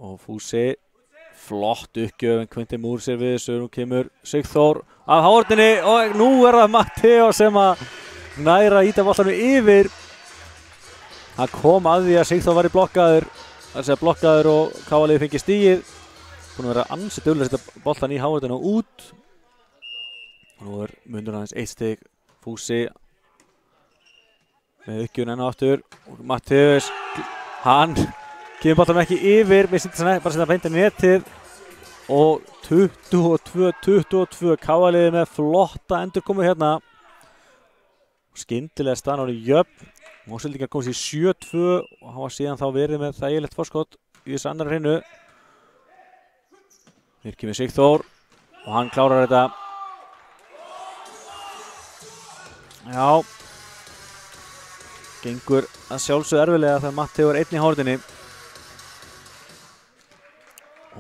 Og Fúsi flott uppgjöf en Quintin Moore sér við þessu. Nú kemur Sigþór af háorninni og nú er það Matteo sem að næra íta boltanum yfir. Það kom að því að Sigþór var í blokkaður og KF fengi stíið. Búin að vera ansi duglega að setja boltan í háorninu og út. Og nú er mundur aðeins 1 stig. Fúsi með uppgjöfun enn og aftur. Og Matteus, hann kemur boltanum ekki yfir. Við sýndum bara að setja beint í netið. Og 22-22. KF með flotta endurkomu hérna. Skyndilega staðan orðin jöfn. Mosfellingar komst í 7-2 og hann var síðan þá verið með þægilegt forskot í þessu annarri hreinu. Hér kemur Sigþór og hann klárar þetta. Já. Gengur að sjálfsögðu erfiðlega þegar Matteo er einn í hárðinni.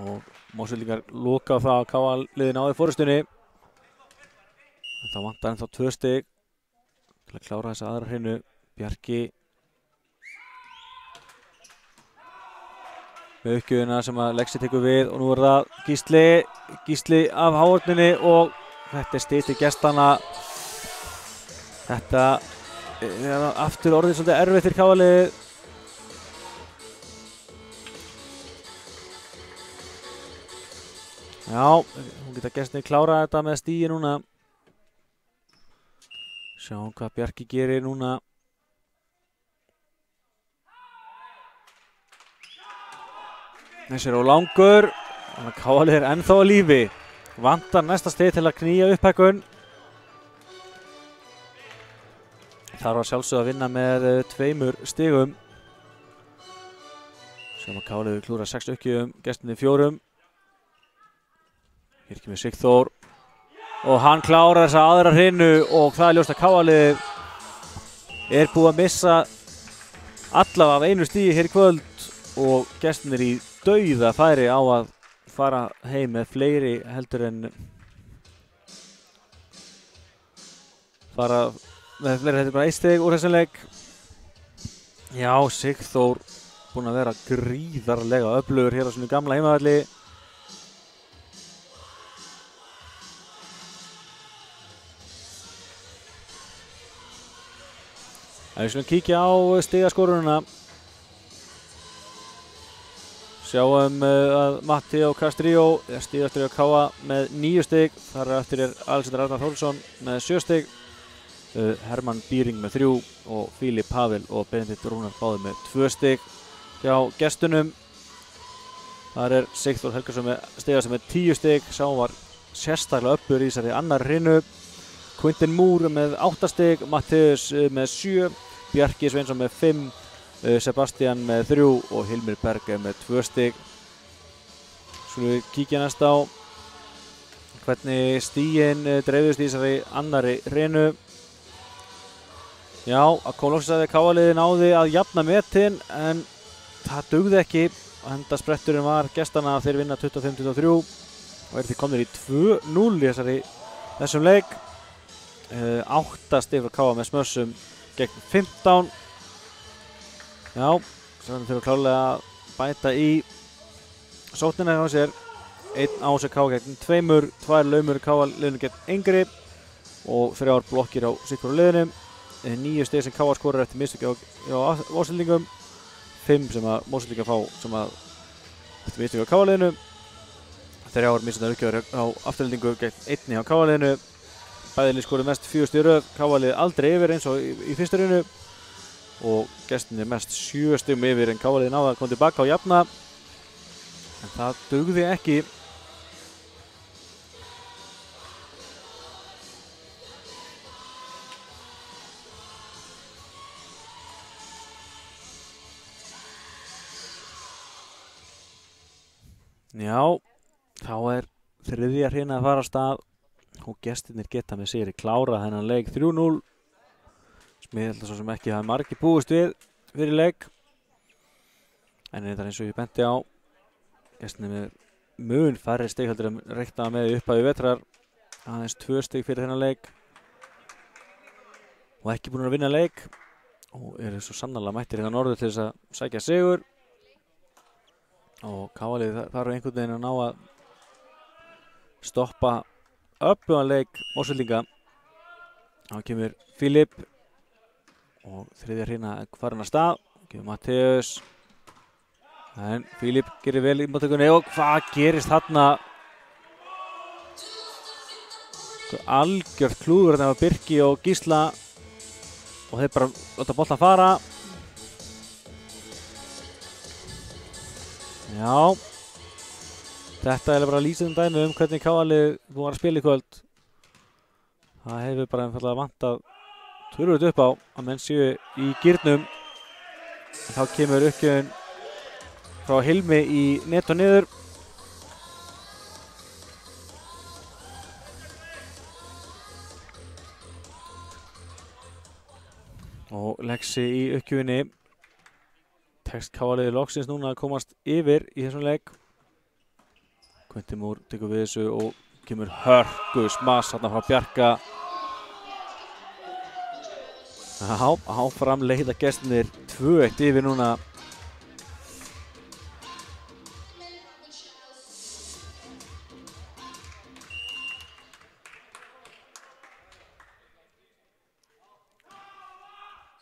Og Mosfellingar loka á það að KF-liðið náði forystunni. En það vantar ennþá 2 stig til að klára þessa aðra hreinu. Bjarki með uppgjöfuna sem að Lexi tekur við og nú er það Gísli af háorninni og þetta er stig til gestana. Þetta er aftur orðið svolítið erfitt fyrir KF-liðið. Já, hún geta gestinni klárað þetta með stíi núna. Sjáum hvað Bjarki gerir núna. Þessi er á langur Þannig að Káalið ennþá á lífi. Vantar næsta stig til að knýja upphækkun. Þarf að sjálfsögðu að vinna með 2 stigum. Sem að Káalið klúra 6 uppgjöfum, gestinni 4. Hér kemur Sigþór. Og hann klárar þessa aðra hrinu og það ljóst að Káalið búið að missa allavega af 1 stigi hér í kvöld og gestinir í dauða færi á að fara heim með fleiri heldur en bara 1 stig úr þessum leik. Já, Sigþór búinn að vera gríðarlega öflugur hér á sínum gamla heimavelli. Við skulum kíkja á stigaskorununa. Sjáum að Matteo Castrillo stigastur á Káa með 9 stig. Þar eftir Alexander Arnar Þórsson með 7 stig. Hermann Bíring með 3 og Filip Pavel og Benedikt Rúnar báðir með 2 stig. Hjá gestunum þar Sigþór Helgason með stigastur með 10 stig. Sá var sérstaklega öflugur í þessari annar hrinu. Quintin Moore með 8 stig, Matteus með 7, Bjarki Sveinsson með 5, Sebastian með 3 og Hilmir Berg með 2 stig. Skulum við kíkja næst á hvernig stigin dreifðust í þessari annari hrinu. Já, að Kólóksins að Káaliði náði að jafna metin en það dugði ekki. Enda spretturinn var gestanna þeir vinna 25-23 og því komnir í 2-0 í þessum leik. 8 stig frá Káa með smössum gegn 15. Já, sem þurfa klárlega að bæta í sóknina hjá sér. 1 ásök Káa gegn 2, 2 laumur Káa liðinu gegn Engri og 3 blokkir á sikkur á liðinu. 9 stig sem Káa skorar eftir mistök á Mósildingum. 5 sem að Mósildingar fá sem að eftir mistök á Káa liðinu. 3 mistöndar uppgjafir á afturlendingu gegn 1 á Káa liðinu. Bæðinni skoruð mest 4 stig í röð, Káalið aldrei yfir eins og í fyrsta hrinu og gestinni mest 7 stigum yfir en Káalið náði að koma tilbaka á jafna en það dugði ekki. Já, þá þriðja hrina að fara af stað og gestirnir geta með sigri klára þennan leik 3-0 sem ég held að svo sem ekki hafi margir búist við fyrir leik en þetta eins og ég benti á gestirnir með mun færri stig heldur en reiknaði með í upphafi vetrar aðeins 2 stig fyrir þennan leik og ekki búin að vinna leik og svo sannarlega mættir hérna norður til þess að sækja sigur og Káalið þarf einhvern veginn að ná að stoppa öflugan Mósildinga. Þá kemur Filip og þriðja hrina farin af stað. Kemur Matteus. En Filip gerir vel í móttökunni og hvað gerist þarna? Algjört klúður þarna af Birki og Gísla og þeir bara láta boltan fara. Já. Þetta bara lýsið dæmi hvernig Káalið var að spila í kvöld. Það hefur bara einfallega vantað töluvert upp á að menn séu í gírnum. Þá kemur uppgjöfin frá Hilmi í net og niður. Og Lexi í uppgjöfinni. Tekst Káalið loksins núna að komast yfir í þessum leik. Quintin Moore tekur við þessu og kemur hörku smass þarna frá Bjarka. Áfram leiða gestirnir 2-1 yfir núna.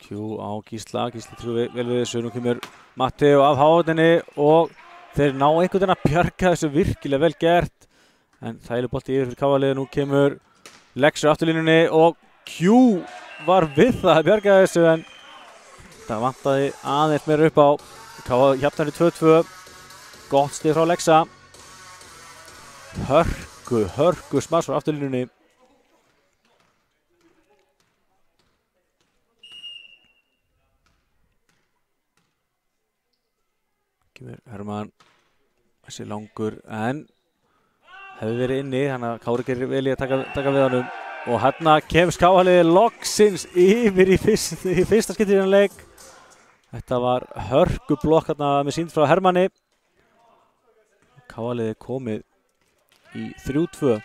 Q á Gísla, Gísli trúi vel við þessu. Nú kemur Matteo af háðinni og þeir ná einhvern veginn að bjarga þessu virkilega vel gert. En þægileg bolti yfir fyrir Káaliði. Nú kemur Lexi á afturlínunni og Q var við það að bjarga þessu en það vantaði aðeins meira upp á. Káa jafnar í 2-2. Gott stig frá Lexa. hörku smass frá afturlínunni. Kemur Hermann, þessi langur, en hefur verið inni, þannig að Kári gerir vel í að taka við honum. Og hérna kemst KA-liðið loksins yfir í fyrsta skipti í þennan leik. Þetta var hörku blokk hérna með sýnd frá Hermanni. KA-liðið komið í 3-2.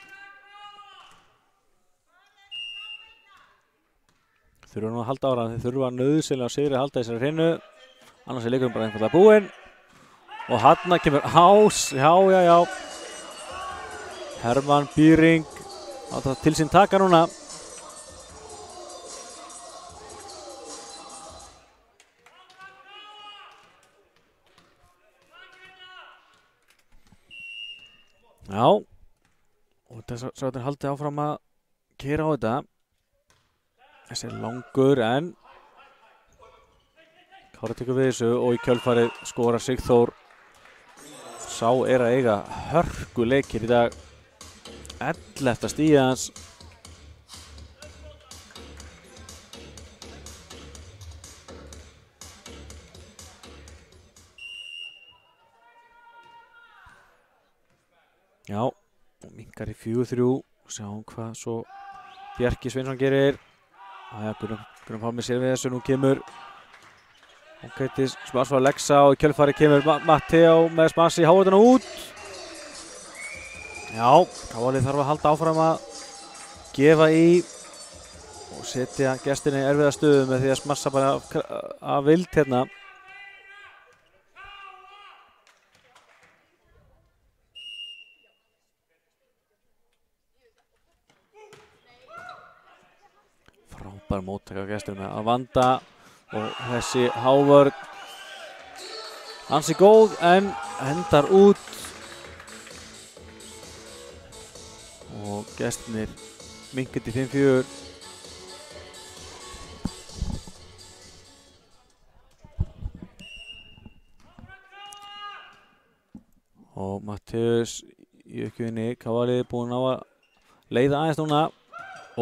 Þurfa nú að halda ára, þeir þurfa nauðsynlega að sigri að halda þessari hreinu. Annars er leikurinn bara einfaldlega búinn. Og hérna kemur Ás, já. Hermann Býring á það til sín taka núna. Já, og þess að þetta haldi áfram að keyra á þetta. Þessi er langur, en Kári tekur við þessu og í kjölfarið skora Sigþór. Sá er að eiga hörku leikir í dag. 11. stigið hans. Já, og minnkar í 4-3. Sjáum hvað svo Bjarki Sveinsson gerir. Gunnar Pálmi sér við þessu, nú kemur Ókeitis smass frá Lexa og í kjölfari kemur Matteo með smass í háutana út. Já, KA-liðið þarf að halda áfram að gefa í og setja gestina í erfiða stöðu með því að smassa bara af vild hérna. Frábær móttaka á gestunum með að vanda og þessi hávörn ansi góð en hendar út. Og gestinir minnkandi 5-4. Og Matteus í uppgjöfinni, KA-liðið búinn á að leiða aðeins núna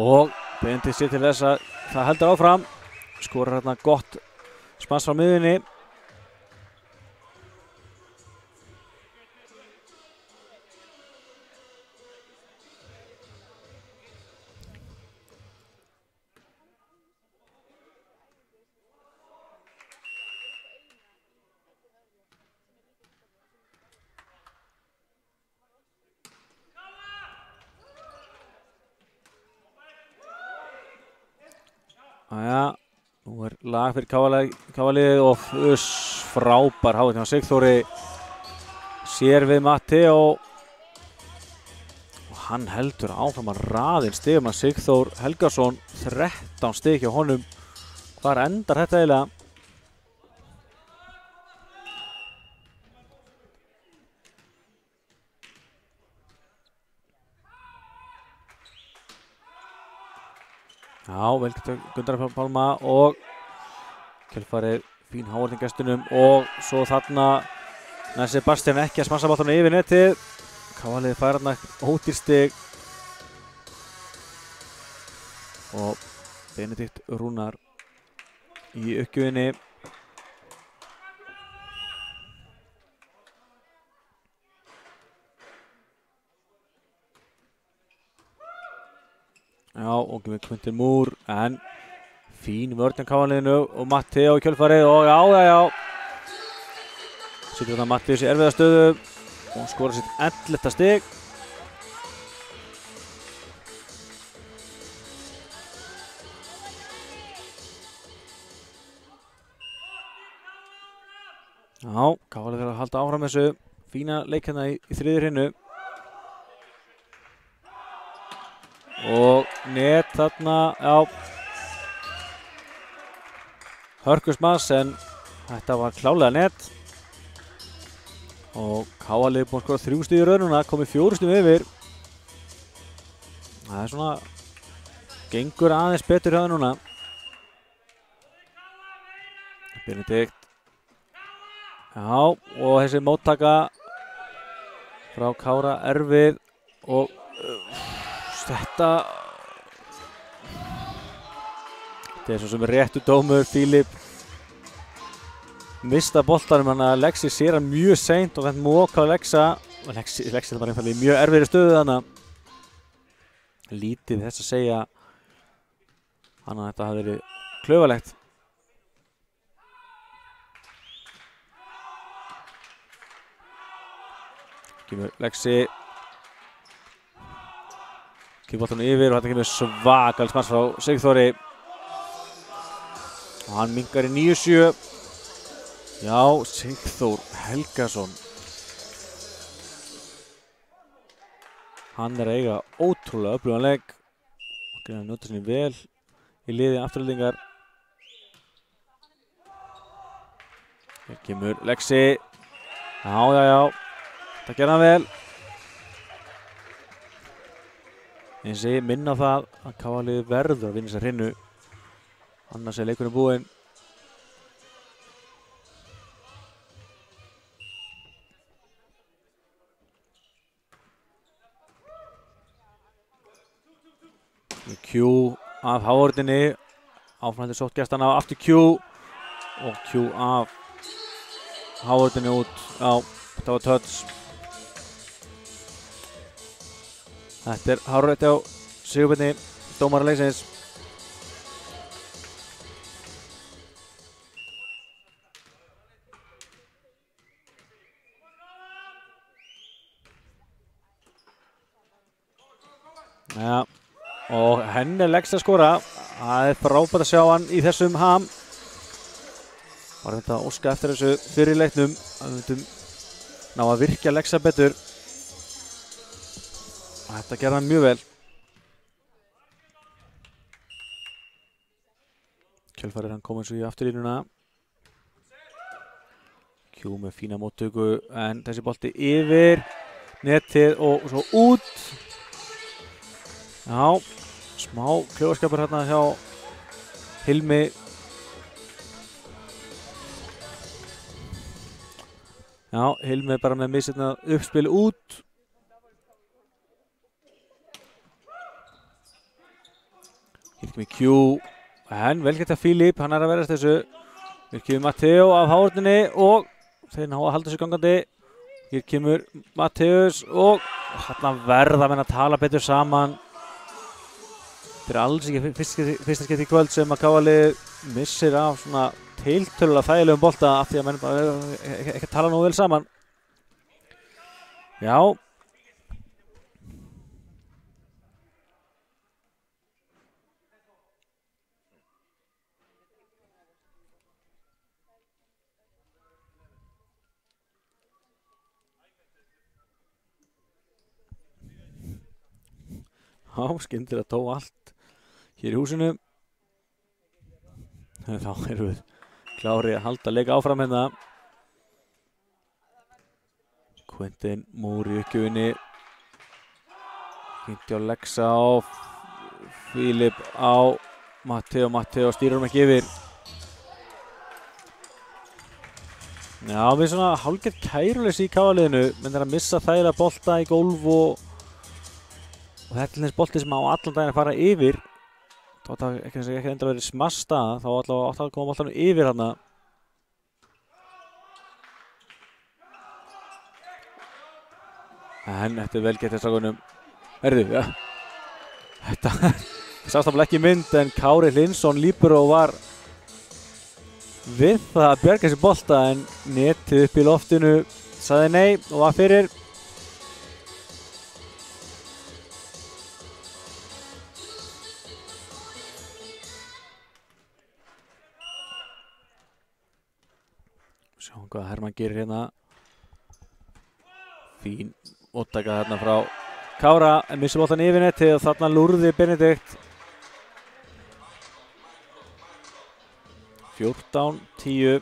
og beindi sér til þess að það heldur áfram. Skorar hérna gott smass frá miðjunni. Jæja, nú er lag fyrir KA-liðið og frábær háið hjá Sigþóri. Sér við Matteo og hann heldur áfram að raðinn stigum að Sigþór Helgason. 13 stig hjá honum. Hvar endar þetta eiginlega? Já, vel geta Gunnar Pálma og kjölfarið fín hávarning gestunum og svo þarna Sebastian ekki að smassa boltanum yfir netið. KA-liðið fær hérna ódýrstig og Benedikt Rúnar í uppgjöfinni. Já, og við Quintin Moore, en fín vörn á KA-liðinu og Matteo í kjölfarið og já. Sýtur þetta Matteus í erfiða stöðu og skorar sitt 11. stig. Já, KA-liðið þarf að halda áfram þessu fína leik hérna í þriðju hreinu. Og net þarna, já, hörkusmass en þetta var klálega net. Og KA-liðið búinn að skora 3 stig í röð núna, komið 4 stigum yfir. Það er svona, gengur aðeins betur hjá það núna. Benedikt. Já, og þessi móttaka frá Kára erfið. og þetta er svo sem er réttu dómur. Fílip mista boltanum, hann að Lexi sér hann mjög seint og vent móka á Lexa og Lexi það var einfallega í mjög erfiðri stöðu þannig. Lítið þess að segja hann að þetta hafði verið klaufalegt. Kemur Lexi kemur boltanum yfir og þetta kemur svakal smars frá Sigþóri og hann minnkar í 9-7. Já, Sigþór Helgason hann er að eiga ótrúlega öflugan leik og greið að njóta sinni vel í liði afturhaldingar. Hér kemur Lexi. Já, það gerði hann vel. Eins og ég minna á það að KA-liðið verður að vinna þessa hrinnu, annars er leikurinn búinn. Q af Háorðinni, áframhaldið sótt gestana aftur Q og Q af Háorðinni út. Já, þetta var touch. Þetta er hárrétt á Sigurbirni, dómara leiksins. Ja, og henni er Lex að skora. Það er frábært að sjá hann í þessum ham. Bara þetta að óska eftir þessu fyrir leiknum að við myndum ná að virkja Lexa betur. Þetta gerði hann mjög vel. Kjölfarið hann komið svo í afturlínuna. Q með fína móttöku en þessi bolti yfir netið og svo út. Já, smá kljóðskapur hérna hjá Hilmi. Já, Hilmi bara með missetna uppspil út. Hér kemur Q, en vel gert að Fílip, hann er að verðast þessu. Hér kemur Matteo af Háorðinni og þeir ná að halda þessu gangandi. Hér kemur Matteus og þarna verða menn að tala betur saman. Þetta er alls ekki fyrsta skipti í kvöld sem að KA-liðið missir af svona tiltölulega þægilegum bolta af því að menn bara ekki tala nú vel saman. Já. Já, skyndilega tók allt hér í húsinu. Þá erum við klári að halda leika áfram hérna. Quentin Moore í uppgjöfinni. Kynnti á Lexa á Fílip á Matteo stýrir ekki yfir. Já, við svona hálfgert kæruleysi í KA-liðinu, menn er að missa þægilega bolta í gólf og þetta er þess bolti sem á allan daginn að fara yfir. Þá átt það ekki endur að vera smasta, þá átt það að koma boltanum yfir hérna. En þetta er vel gett í strákunum. Herðu, ja. Þetta sást náttúrulega ekki í mynd en Kári Hlynsson líbero var við það að bjarga þessi bolta en netið upp í loftinu sagði nei og var fyrir. Sjáum hvað Hermann gerir hérna. Fín óttaka hérna frá Kára en missir boltan yfir netið og þarna lúrði Benedikt. 14-10.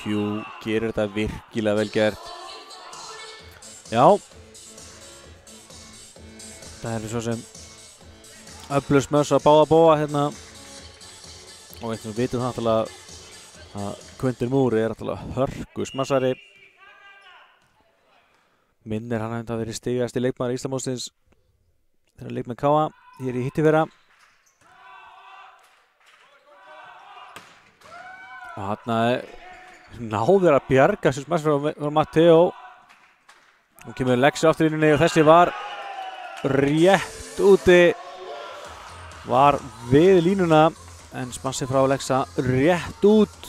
Q gerir þetta virkilega vel gert. Já. Það er svo sem öflug smöss að báða bóa hérna. Og við vitum það náttúrulega að Quinton Moore er náttúrulega hörku smassari. Minnir hann að verið stigasti leikmaður Íslamótsins þegar leik með Káa hér í hittifyrra. Og hann náður að bjarga þessu smass frá Matteo. Nú kemur Lexi aftur inn og þessi var rétt úti. Var við línuna en smassi frá Lexa rétt út.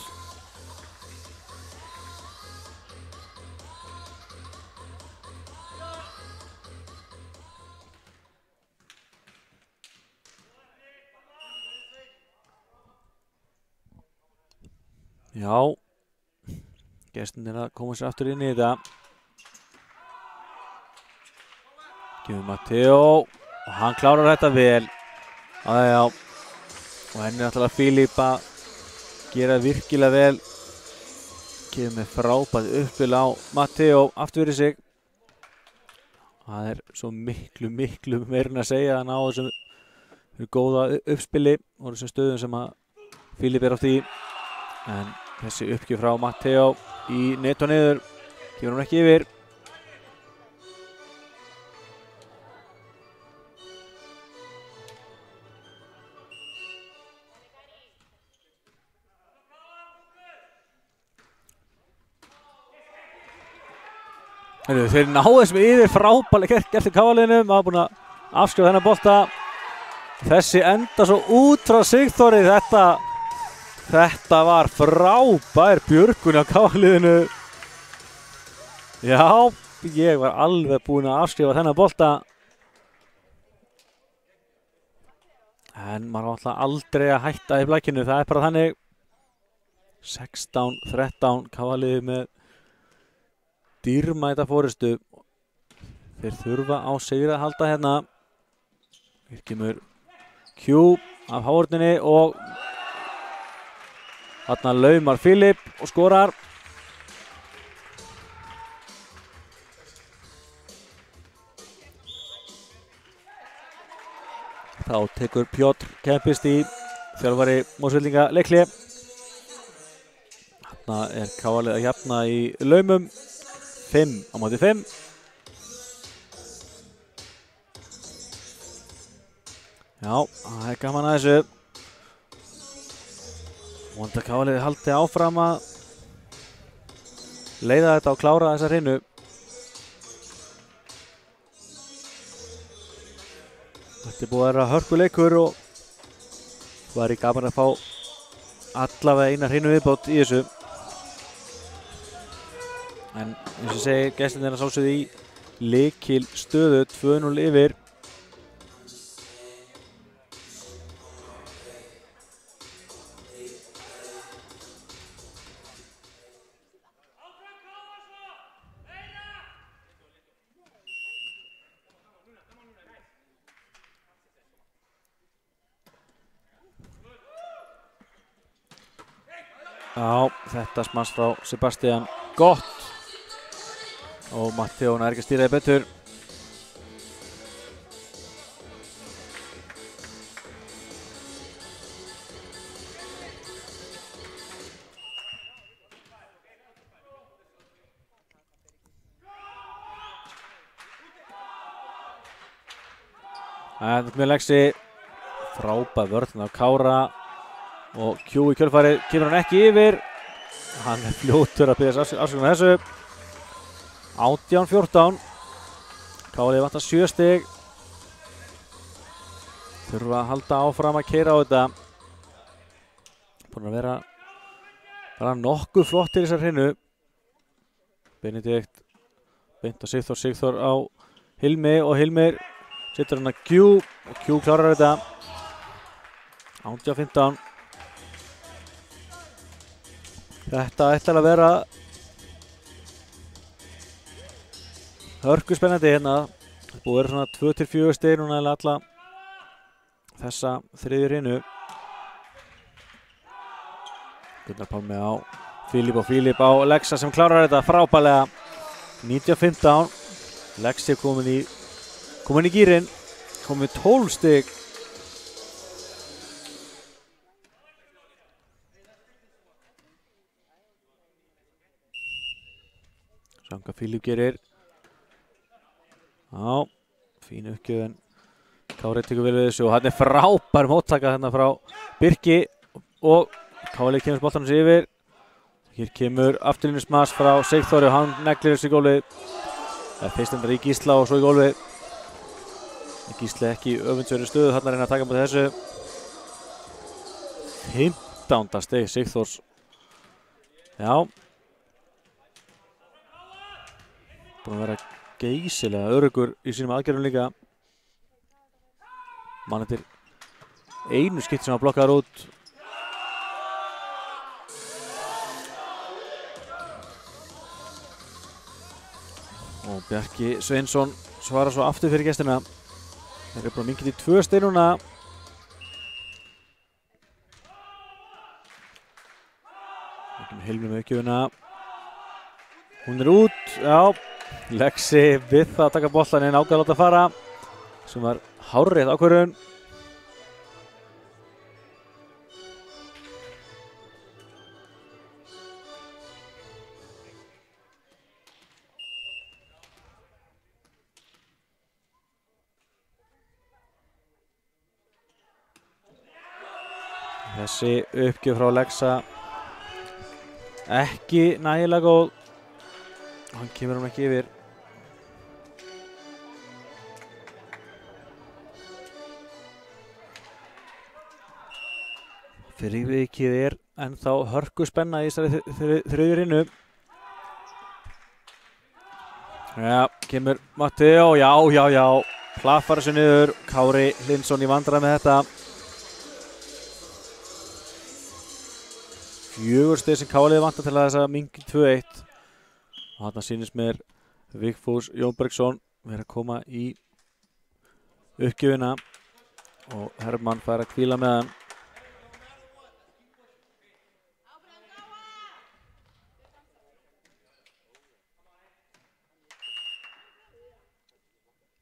Já, gestirnir að koma sér aftur inn í þetta. Kemur Matteo og hann klárar þetta vel. Já, og henni er náttúrulega Filip að gera virkilega vel. Kemur með frábært uppspil á Matteo aftur fyrir sig. Það er svo miklu meira að segja að ná þessum góða uppspili og þessum stöðum sem að Filip er átt í. En þessi uppgjöf frá Matteo í net og niður kemur hún ekki yfir. Þeir náðu þessum yfir frábærlega gert eftir Káaliðinum. Það var búin að afskrifa þennan bolta. Þessi enda svo út frá Sigþóri. Þetta var frábær björgun á Káaliðinu. Já, ég var alveg búinn að afskrifa þennan bolta. En maður átti aldrei að hætta í blækinu. Það er bara þannig. 16-13 Káaliði með dýrmæta forystu. Þeir þurfa á sigri að halda hérna. Hér kemur Q af hávörninni og þarna laumar Filip og skorar. Þá tekur Pjótr Kempist í þjálfari Mosfellinga leikli. Þarna er Káalið að jafna í laumum. 5 á móti 5. Já, það er gaman að þessu. Vonandi að Káaliði haldi áfram að leiða þetta og klára þessa hreinu. Þetta er búið að vera hörkuleikur og var í gaman að fá allavega eina hreinu viðbót í þessu. En eins og segi, gestirnir að sjálfsögðu í lykil stöðu 2-0 yfir. Já, þetta smass frá Sebastian gott. Og Matteo nær ekki að stýra því betur. En þetta með Lexi. Frábær vörn af Kára. Og Q í kjölfarið kemur hann ekki yfir. Hann er fljótur að biðja afsökunar þessu. 18-14. Káaliði vantar 7 stig. Þurfa að halda áfram að keyra á þetta. Búin að vera bara nokkuð flottir í þessar hreinu. Benedikt beint á Sigþór á Hilmi og Hilmir setur hann að Q og Q klárar þetta. 18-15. Þetta ætlar að vera hörku spennandi hérna. Það búið að vera svona 2-4 stig núna eða alla þessa þriðju hreinu. Gunnar Pálmi á Filip á Lexa sem klárar þetta frábærlega. 19-15. Lexi komin í gírinn. komið 12 stig. Sjáum hvað Fílip gerir. Já, fín uppgjöf en Kári tekur vel við þessu og hann frábær móttaka hérna frá Birki og Kári kemur boltanum sér yfir. Hér kemur afturlínu smass frá Sigþóri og hann neglir þessu í gólfið. Það fyrst endar í Gísla og svo í gólfið. Gísli ekki í öfundsverðu stöðu, hann reyna að taka mútið þessu. 15. stig Sigþórs. Já. Búin að vera geysilega öruggur í sínum aðgerðum líka. Mann eftir einu skipt sem hann blokkaður út. Og Bjarki Sveinsson svarar svo aftur fyrir gestina. Þeir eru bara minkið í 2 stig núna. Hilmi með uppgjöfuna. Hún út, já. Lexi við það að taka boltan en ákveða að láta fara. Sem var hárrétt ákvörðun. Þessi uppgjöf frá Lexa ekki nægilega góð. Hann kemur hann ekki yfir. Fyrir vikið ennþá hörku spenna í þessari þriðju rinnu. Já, kemur Matteo, já. Plaffar þessu niður. Kári Hlynsson í vandræði með þetta. 4 stig sem Káliði vantar til að þessa mingi 2-1. Og þarna sýnist mér Vigfús Jónbergsson vera að koma í uppgjöfina og Hermann fær að hvíla með hann.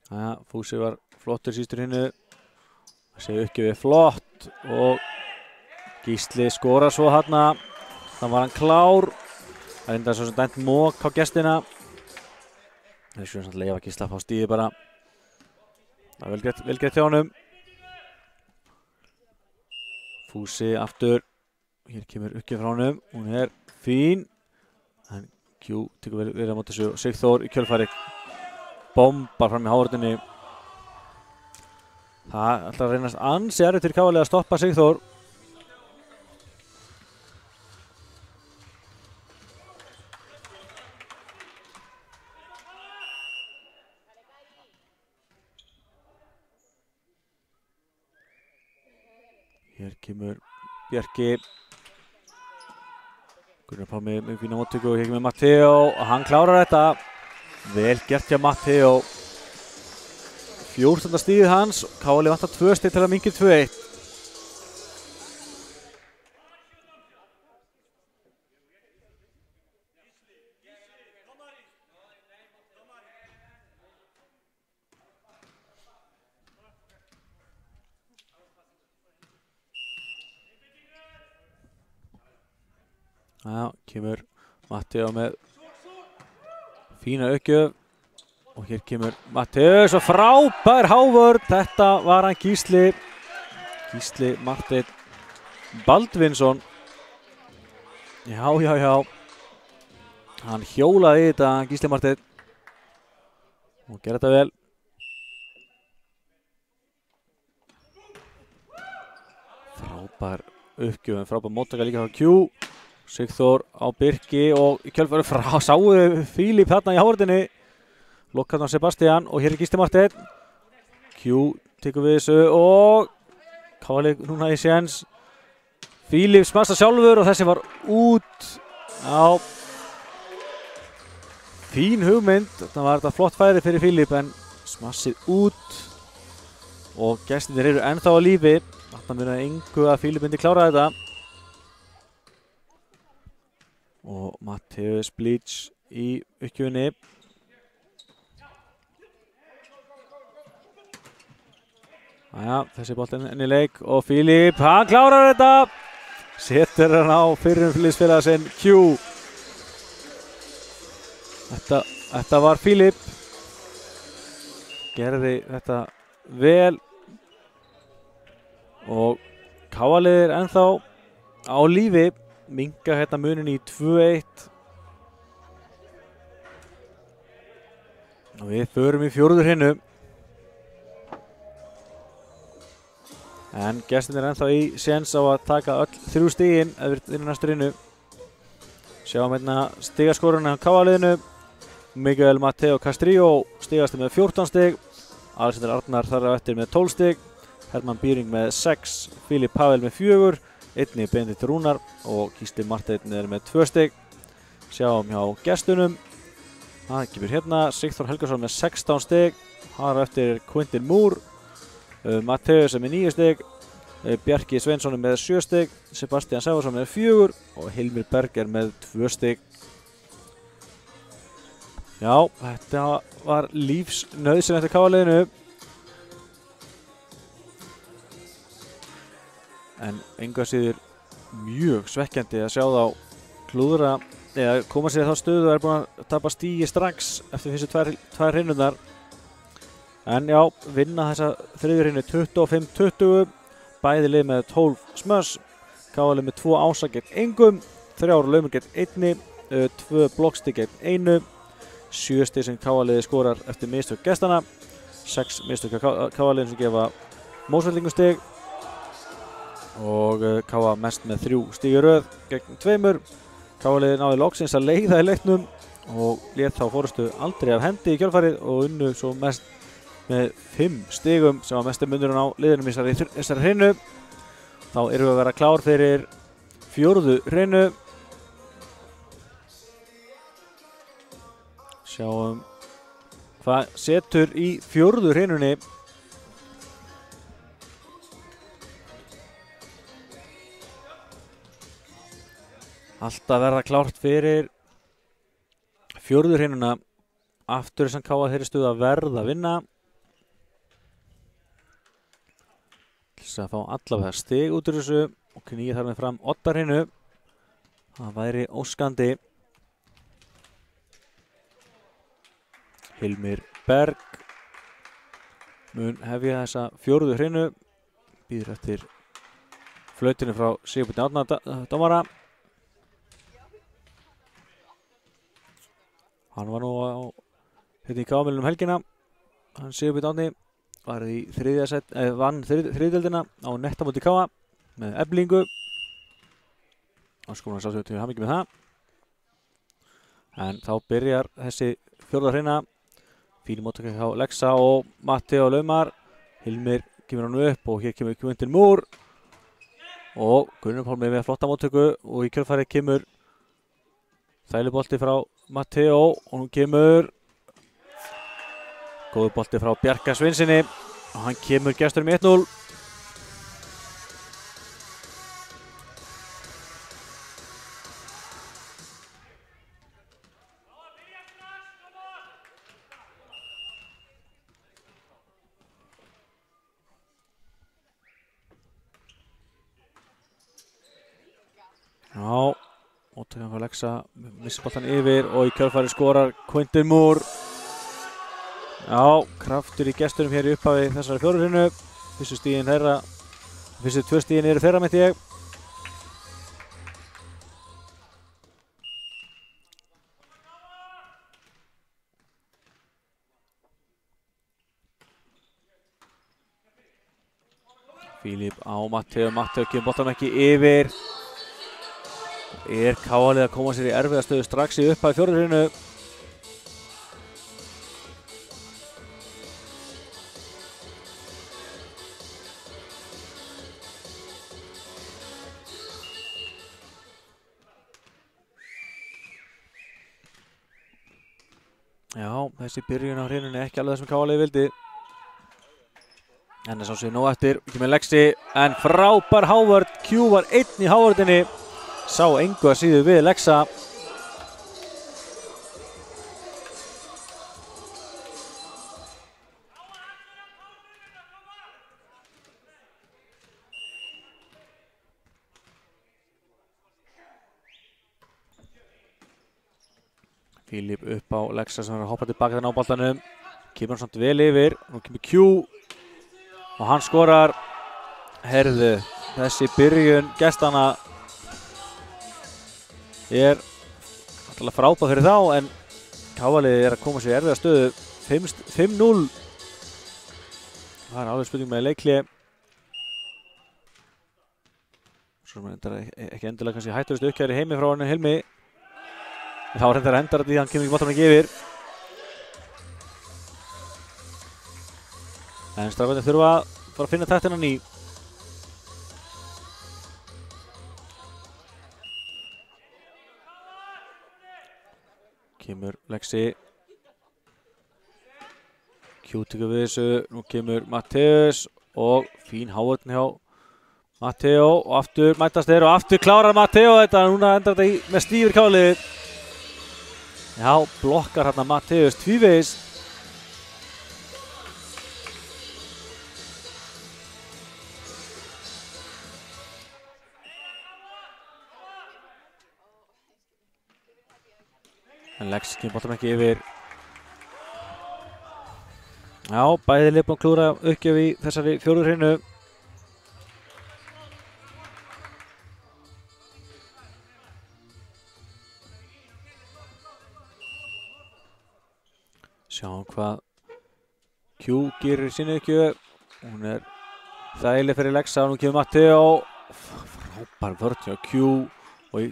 Ja, Fúsi var flottur síðustur hinnu. Þessi uppgjöf flott og Gísli skorar svo þarna. Þannig var hann klár. Það enda svo sem dæmt mók á gestina. Þessu er svona leifa Gísla að fá stíði bara. Það er vel greitt hjá honum. Fúsi aftur. Hér kemur uppgjöf frá honum. Hún fín. En Q tekur verið á móti þessu. Sigþór í kjölfæri. Bombar fram í hárunni. Það ætlar að reynast ansi erfitt fyrir Káli að stoppa Sigþór. Hér kemur Bjarki. Gunnar Pálmi með fína móttöku og hér kemur Matteo og hann klárar þetta. Vel gert hjá Matteo. 14. stigið hans. Káli vantar 2 stig til að minnka 2-1. Já, kemur Matteo með fína uppgjöf og hér kemur Matteo, svo frábær hávörð. Þetta var hann Gísli Marteinn Baldvinsson. Já. Hann hjólaði í þetta, Gísli Marteinn, og gerði þetta vel. Frábær uppgjöf, frábær móttaka líka frá Q. Sigþór á Birki og í kjölfari sáu Fílip þarna í hávörðinni. Lokkaðan Sebastian og hér Gísli Marteinn. Q tekur við þessu og Káli núna í séns. Fílip smassa sjálfur og þessi var út. Já. Fín hugmynd. Þetta var þetta flott færi fyrir Fílip en smassið út. Og gestirnir eru ennþá á lífi. Þetta verður engu að Fílip myndi klára þetta. Og Matteus Blíč í uppgjöfinni. Jæja, þessi boltinn inn í leik og Filip, hann klárar þetta. Setur hann á fyrrum liðsfélaga sinn Q. Þetta var Filip. Gerði þetta vel. Og KA-liðið ennþá á lífi. Minnka hérna munin í 2-1. Og við förum í 4. hrinnu. En gestirnir ennþá í séns á að taka öll 3 stigin ef við erum næstu hrinnu. Sjáum hérna stigaskoruna á KA-liðinu. Miguel Mateo Castrillo stigasti með 14 stig. Alexander Arnar þar á eftir með 12 stig. Hermann Bíring með 6. Filip Pavel með 4. Einnig Benedikt Rúnar og Gísli Marteinn er með 2 stig. Sjáum hjá gestunum. Það kemur hérna Sigþór Helgason með 16 stig. Þar á eftir Quintin Moore. Matteus er með 9 stig. Bjarki Sveinsson er með 7 stig. Sebastian Sævarsson með 4 og Hilmir Berg er með 2 stig. Já, þetta var lífsnauðsyn eftir KA-liðinu. En engu að síður mjög svekkjandi að sjá þá klúðra eða koma sér í þá stöðu og er búin að tapa stigi strax eftir fyrstu 2 hrinnurnar. En já, vinna þessa 3. hrinnu 25-20. Bæði lið með 12 smöss. KA-lið með 2 ása gegn engum. 3 laumur gegn 1. 2 blokkstig gegn 1. 7 stig sem KA-liðið skorar eftir mistök gestana. 6 mistök KA-liðin sem gefa Mósveldingum stig. Og KA mest með 3 stig í röð gegn 2. KA-liðið náði loksins að leiða í leiknum og lét þá fórustu aldrei af hendi í kjölfarið og unnu svo mest með 5 stigum sem var mesti munurinn á liðinum í þessari hrinnu. Þá erum við að vera klár fyrir 4. hrinnu. Sjáum hvað setur í 4. hrinnunni. Alltaf verða klárt fyrir 4. hrinnuna. Aftur sem KA þeirri stuð að verða að vinna. Til að fá allavega stig út úr þessu og knýja þar með fram 8. hrinnu. Það væri óskandi. Hilmir Berg mun hefja þessa 4. hrinnu. Býður eftir flautinu frá Sigurbjörni Árna dómara. Hann var nú á hérna í KA-milunum helgina. Hann Sigurbjörn Árni var í vann þriðdeildina á netta móti KA með Eflingu. Og skoðum að sá sig til hamingi með það. En þá byrjar þessi 4. hrinna. Fín móttaka hjá Lexa og Matti og Laumar. Hilmir kemur hann upp og hér kemur Quintin Moore. Og Gunnar Pálmi með flotta móttöku og í kjölfarið kemur þælubolti frá Matteo og nú kemur góður bolti frá Bjarka Sveinsinni og hann kemur gesturinn með 1-0. Já, móttakan frá Lexa, missir boltan yfir og í kjölfarið skorar Quintin Moore. Já, kraftur í gestunum hér í upphafi þessari 4. hrinnu. Fyrstu 2 stigin eru þeirra meinti ég. Filip á Matteo kemur boltan ekki yfir. KA-lið að koma sér í erfiða stöðu strax í upphafi 4. hrinnu. Já, þessi byrjun á hrinunni ekki alveg það sem KA-lið vildi. En það sá sér nóg eftir, ekki með Lexi, en frábær Hávörð. Q var einn í Hávörðinni. Sá engu að síður við Lexa. Fílip upp á Lexa sem er að hoppa tilbaka þennan á boltanum. Kemur hann samt vel yfir. Nú kemur Q og hann skorar. Herðu, þessi byrjun gestana er alltaf frábæð fyrir þá en KA-liðið er að koma sér í erfiða stöðu. 5-0. Það er alveg spurning með leikli. Svo er ekki endilega kannski hætturist uppkæri heimi frá hann Hilmi. En þá er þetta endar því hann kemur ekki boltanum ekki yfir. En strákarnir þurfa að fara að finna taktina ný. Kemur Lexi. Q tekur við þessu. Nú kemur Matteus og fín hávörn hjá Matteo og aftur mætast þeir og aftur klárar Matteo þetta. Núna endar þetta með stífur KA-liðið. Já, blokkar hérna Matteus tvívegis. En Lex kemur boltanum ekki yfir. Já, bæði lið búin að klúra uppgjöf í þessari fjórðu hreinu. Sjáum hvað Q gerir í sinni uppgjöf. Hún er þægileg fyrir Lexa og nú kemur Matteo. Frábær vörn hjá Q og í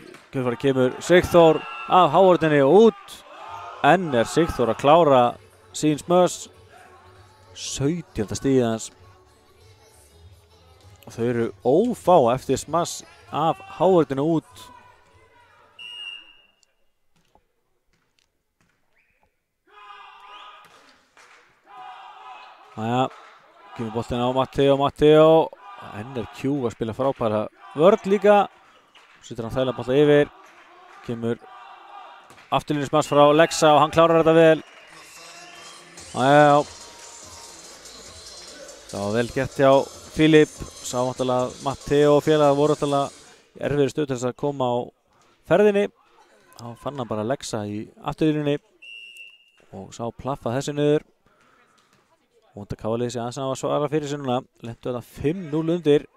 kemur Sigþór af hávörninni og út. Enn er Sigþór að klára sín smöss. 17. stigið hans. Og þau eru ófá eftir smass af hávörninni út. Næja, kemur boltinn á Matteo. Enn er Q að spila frábæra vörn líka. Sittur hann þægilega bolta yfir. Kemur afturlínursmass frá Lexa og hann klárar þetta vel. Næja. Það var vel gert hjá Fílip. Sá náttúrulega Matteo og félagar voru náttúrulega erfiðri stöð til þess að koma á ferðinni. Þá fann hann bara Lexa í afturlínunni og sá plaffa þessi niður. Og þetta KA-liðið sé aðeins að svara fyrir sig núna. Lentu þetta 5-0 undir.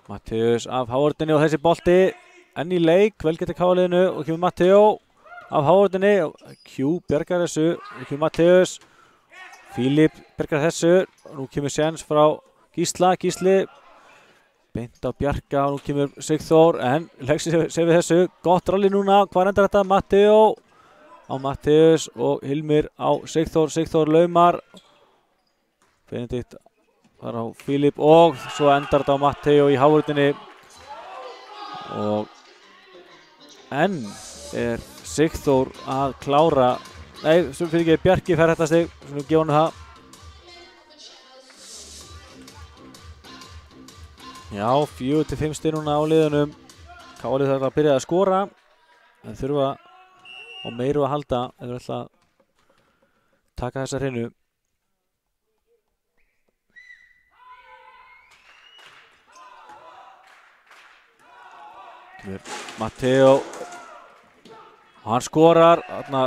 Matteus af hávörninni og þessi bolti enn í leik. Vel getur KA-liðinu og kemur Matteo af hávörninni. Q bjargar þessu. Og kemur Matteus. Fílip bjargar þessu. Og nú kemur séns frá Gísla. Gísli beint á Bjarka og nú kemur Sigþór. En Lexi sé við þessu. Gott rally núna. Hvað endar þetta? Matteo á Matteus og Hilmir á Sigþór. Sigþór laumar. Benedikt var á Fílip og svo endar þetta á Matteo í hávörninni. Og enn er Sigþór að klára. Nei, svo fyrir ekki Bjarki fær þetta stig. Svo gefa hann það. Já, 4-5 stig núna á liðunum. KA-liðið þarf að byrja að skora. En þurfa og meiru að halda ef við ætla að taka þessa hreinu. Matteo og hann skorar. Þarna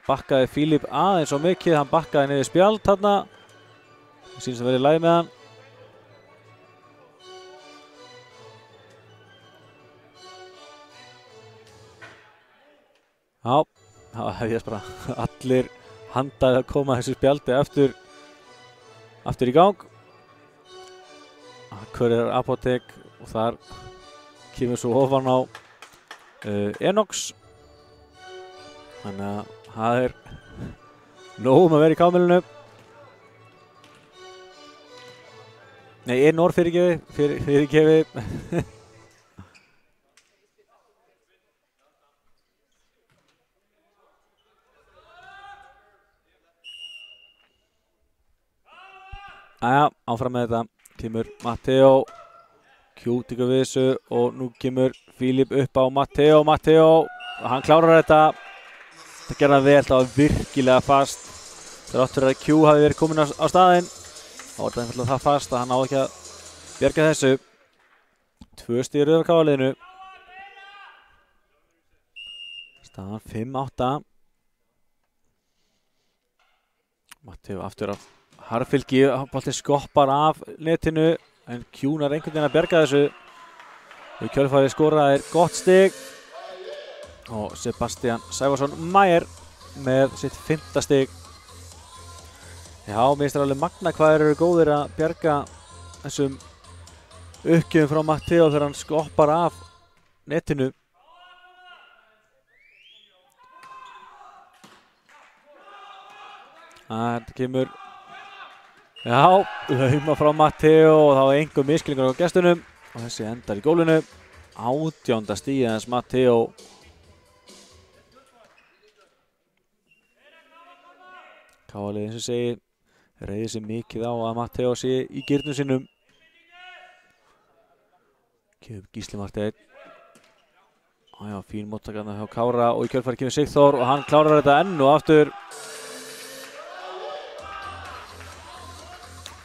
bakkaði Fílip aðeins og mikið. Hann bakkaði niður spjald þarna. Það sýnist að vera í lagi með hann. Já, það hefðist bara allir handaði að koma þessu spjaldi aftur í gang. Hver er Apotek og þar kemur svo ofan á Enox. Þannig að það er nóg að vera í kámilinu. Nei, Enor fyrirgefi. Æja, áfram með þetta. Kemur Matteo. Q tekur við þessu og nú kemur Fílip upp á Matteo. Og hann klárar þetta. Það gerði hann vel, það var virkilega fast. Þegar áttur að Q hafi verið komin á staðinn. Þá var þetta einfallega það fast að hann á ekki að bjarga þessu. 2 stig í röð af KA-liðinu. Staðan 5-8. Matteo aftur af harðfylgi, boltinn skoppar af netinu en kjúnar einhvern veginn að bjarga þessu. Í kjölfarið skoraðir gott stig og Sebastian Sævarsson Mæjer með sitt 5. stig. Já, mér finnst það alveg magna hvað þeir eru góðir að bjarga þessum uppgjöfum frá Matteo þegar hann skoppar af netinu. Það kemur, já, lauma frá Matteo og þá er einhver miskilningur á gestunum og þessi endar í gólfinu. 18. stigið hans Matteo. Káalið eins og segi, reiðir sig mikið á að Matteo sé í girnum sinnum. Kemur Gísli Marteinn. Já, fín móttakarna hjá Kára og í kjölfarið kemur Sigþór og hann klárar þetta enn og aftur.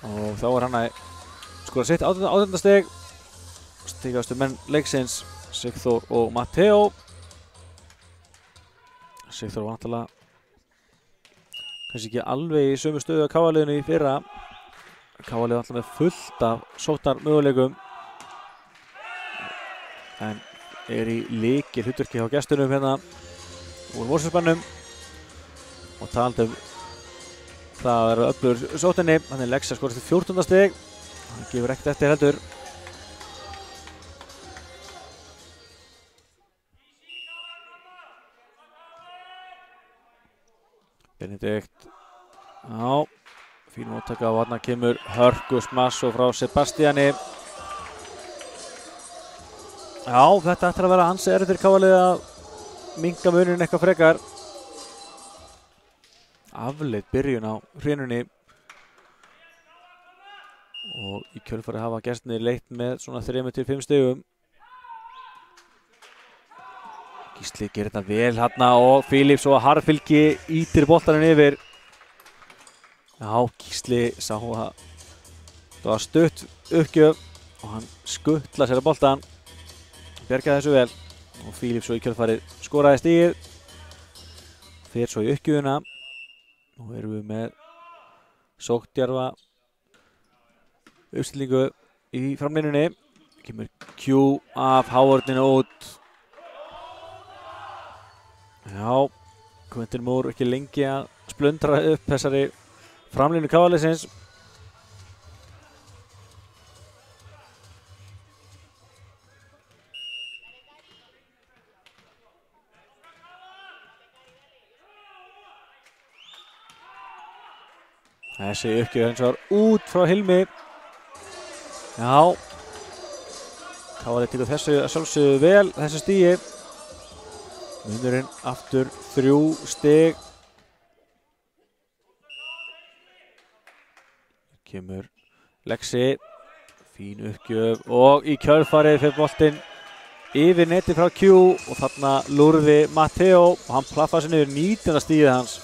Og þá er hann að skora sitt 18. stig. Stigastu menn leiksins Sigþór og Matteo. Sigþór var náttúrulega kannski ekki alveg í sömu stöðu á Káaliðinu í fyrra. Káalið var alltaf með fullt af sóknar möguleikum en er í lykil hlutverki hjá gestunum hérna úr Mosfellsbænum og talandi það að vera öflugur sókninni. Hann er Lexa skorast til 14. stig. Hann gefur ekkert eftir heldur. Benedikt. Já, fín móttaka og þarna kemur hörku smasso frá Sebastiani. Já, þetta ættir að vera ansi erfitt fyrir Káalið að minnka muninn eitthvað frekar. Afleitt byrjun á hrinunni og í kjölfarið hafa gestirnir leitt með svona 3-5 stigum. Gísli gerir þetta vel hérna og Philips og harðfylgi ýtir boltaninn yfir. Já, Gísli sá að það var stutt uppgjöf og hann skuttla sér að boltan. Bjargaði þessu vel og Philips svo í kjölfarið skoraði stigið. Fer svo í uppgjöfuna. Nú erum við með sókndjarfa uppstillingu í framlínunni. Kemur Q af Hávörninu út. Já, Quentin Moore ekki lengi að splundra upp þessari framlínu Káaliðsins. Þessi uppgjöf hins vegar út frá Hilmi. Já, Káalið tekur þessu að sjálfsögðu vel, þessu stigi. Munurinn aftur 3 stig. Kemur Lexi, fín uppgjöf og í kjölfarið fer boltinn yfir neti frá Q og þarna lúrði Matteo og hann plaffaði sig niður 19. stigið hans.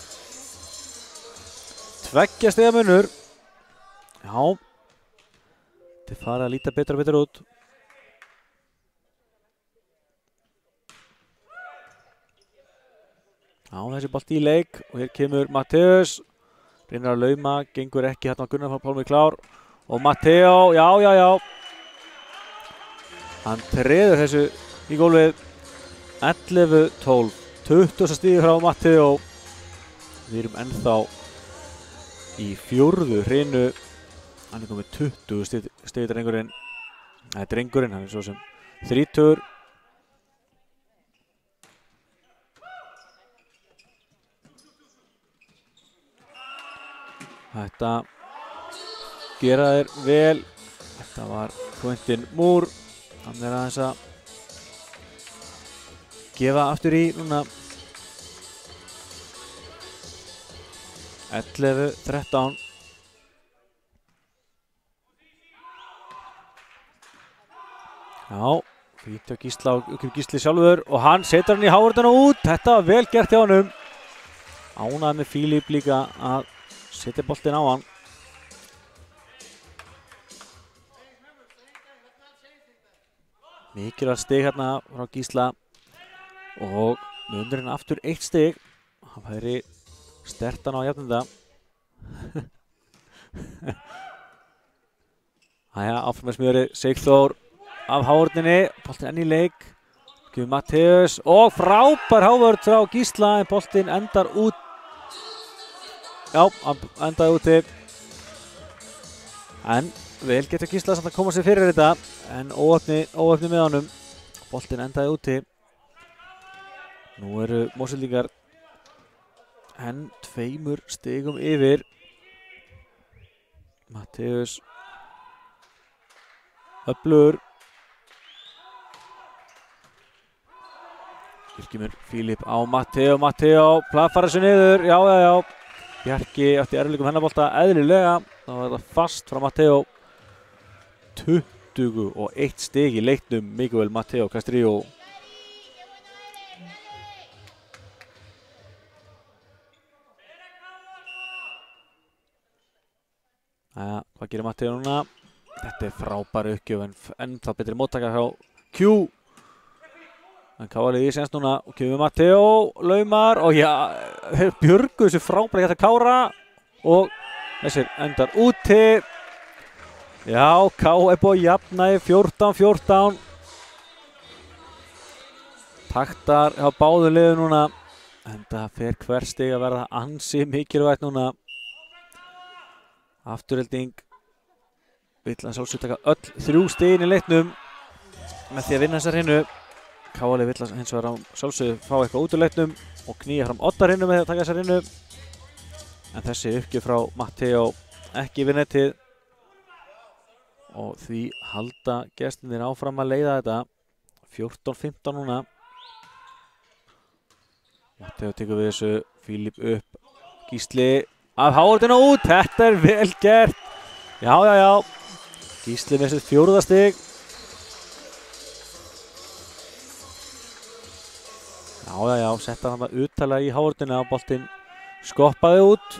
2 stiga munur. Já, þetta farið að líta betur og betur út. Já, þessi bolti í leik og hér kemur Matteus. Reynir að lauma, gengur ekki hérna á Gunnar Pálmi klár. Og Matteo, já. Hann treður þessu í gólfið. 11-12. 20. stíði frá Matteo. Við erum ennþá í 4. hrinu. Hann er komið 20 stíði drengurinn. Það er drengurinn, hann er svo sem 30. Þetta gera þeir vel. Þetta var Quentin Moore. Hann er aðeins að gefa aftur í núna. 11-13. Já, fínt hjá Gísla og Gísli sjálfur og hann setur hann í Hávörðina út. Þetta var vel gert hjá honum. Ánægður með Philip líka að setja boltinn á hann. Mikilvægt stig hérna frá Gísla og Munurinn aftur 1 stig. Hann færi stertan á jafnenda. Æja, áfram með smjöri. Sigþór af hárninni. Boltinn enn í leik. Gjöfum Matteus. Og frábær hávörð frá Gísla. En boltinn endar út. Já, hann endaði úti. En vel getur Gísla samt að koma sér fyrir þetta. En óöfni með honum. Boltinn endaði úti. Nú eru Mosfeldingar enn 2 stigum yfir. Matteus öflugur. Birkimur Fílip á Matteo. Matteo plaffar þessu niður. Já. Bjarki átti erfiðleikum hennabolta eðlilega. Það var þetta fast frá Matteo. 21 stig í leiknum. Miguel Matteo Castrillo. Æja, hvað gerir Matteo núna? Þetta frábæri uppgjöf en ennþá betri móttaka hjá Q. En Káali í senst núna og kemur Matteo, laumar og já, þeir björgu þessu frábæri hérna Kára og þessir endar úti. Já, Ká búið að jafna í 14-14. Taktar hjá báðum liðum núna. En það fer hver stig að verða ansi mikilvægt núna. Afturhelding vill að sjálfsög taka öll 3 stigin í leiknum með því að vinna þessar hinu. Káali vill hins vegar á sjálfsögðu fá eitthvað út úr leiknum og knýja fram Oddarhinnu með að taka þessar hinnu. En þessi uppgjöf frá Matteo ekki við netið og því halda gestirnir áfram að leiða þetta. 14-15 núna. Matteo tekur við þessu, Fílip upp, Gísli af hárinu út. Þetta er vel gert. Já. Gísli með sitt 4. stig. Já, setta hann að uttala í hárinu og boltinn skoppaði út.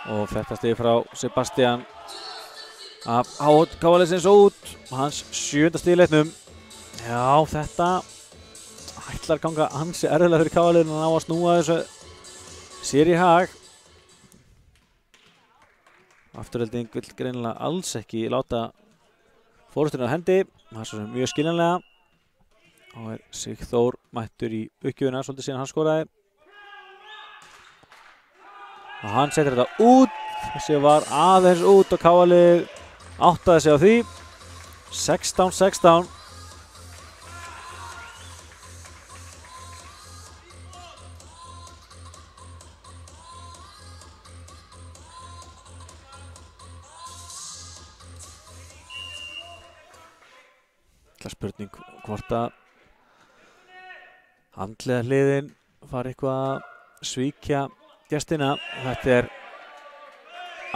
Og þetta stig frá Sebastian af Káalisins út. Hans 7. stig í leiknum. Já, þetta ætlar ganga ansi erfiðlega fyrir Káalin að ná að snúa þessu sér í hag. Afturhelding vill greinilega alls ekki láta fórustuna á hendi. Það er svo mjög skiljanlega. Og Sigþór mættur í uppgjöfuna svolítið síðan hann skoraði. Og hann setur þetta út. Þessi var aðeins út og Káalið áttaði sig á því. 16-16. Spurning hvort að andlega hliðin var eitthvað að svíkja gestina. Þetta er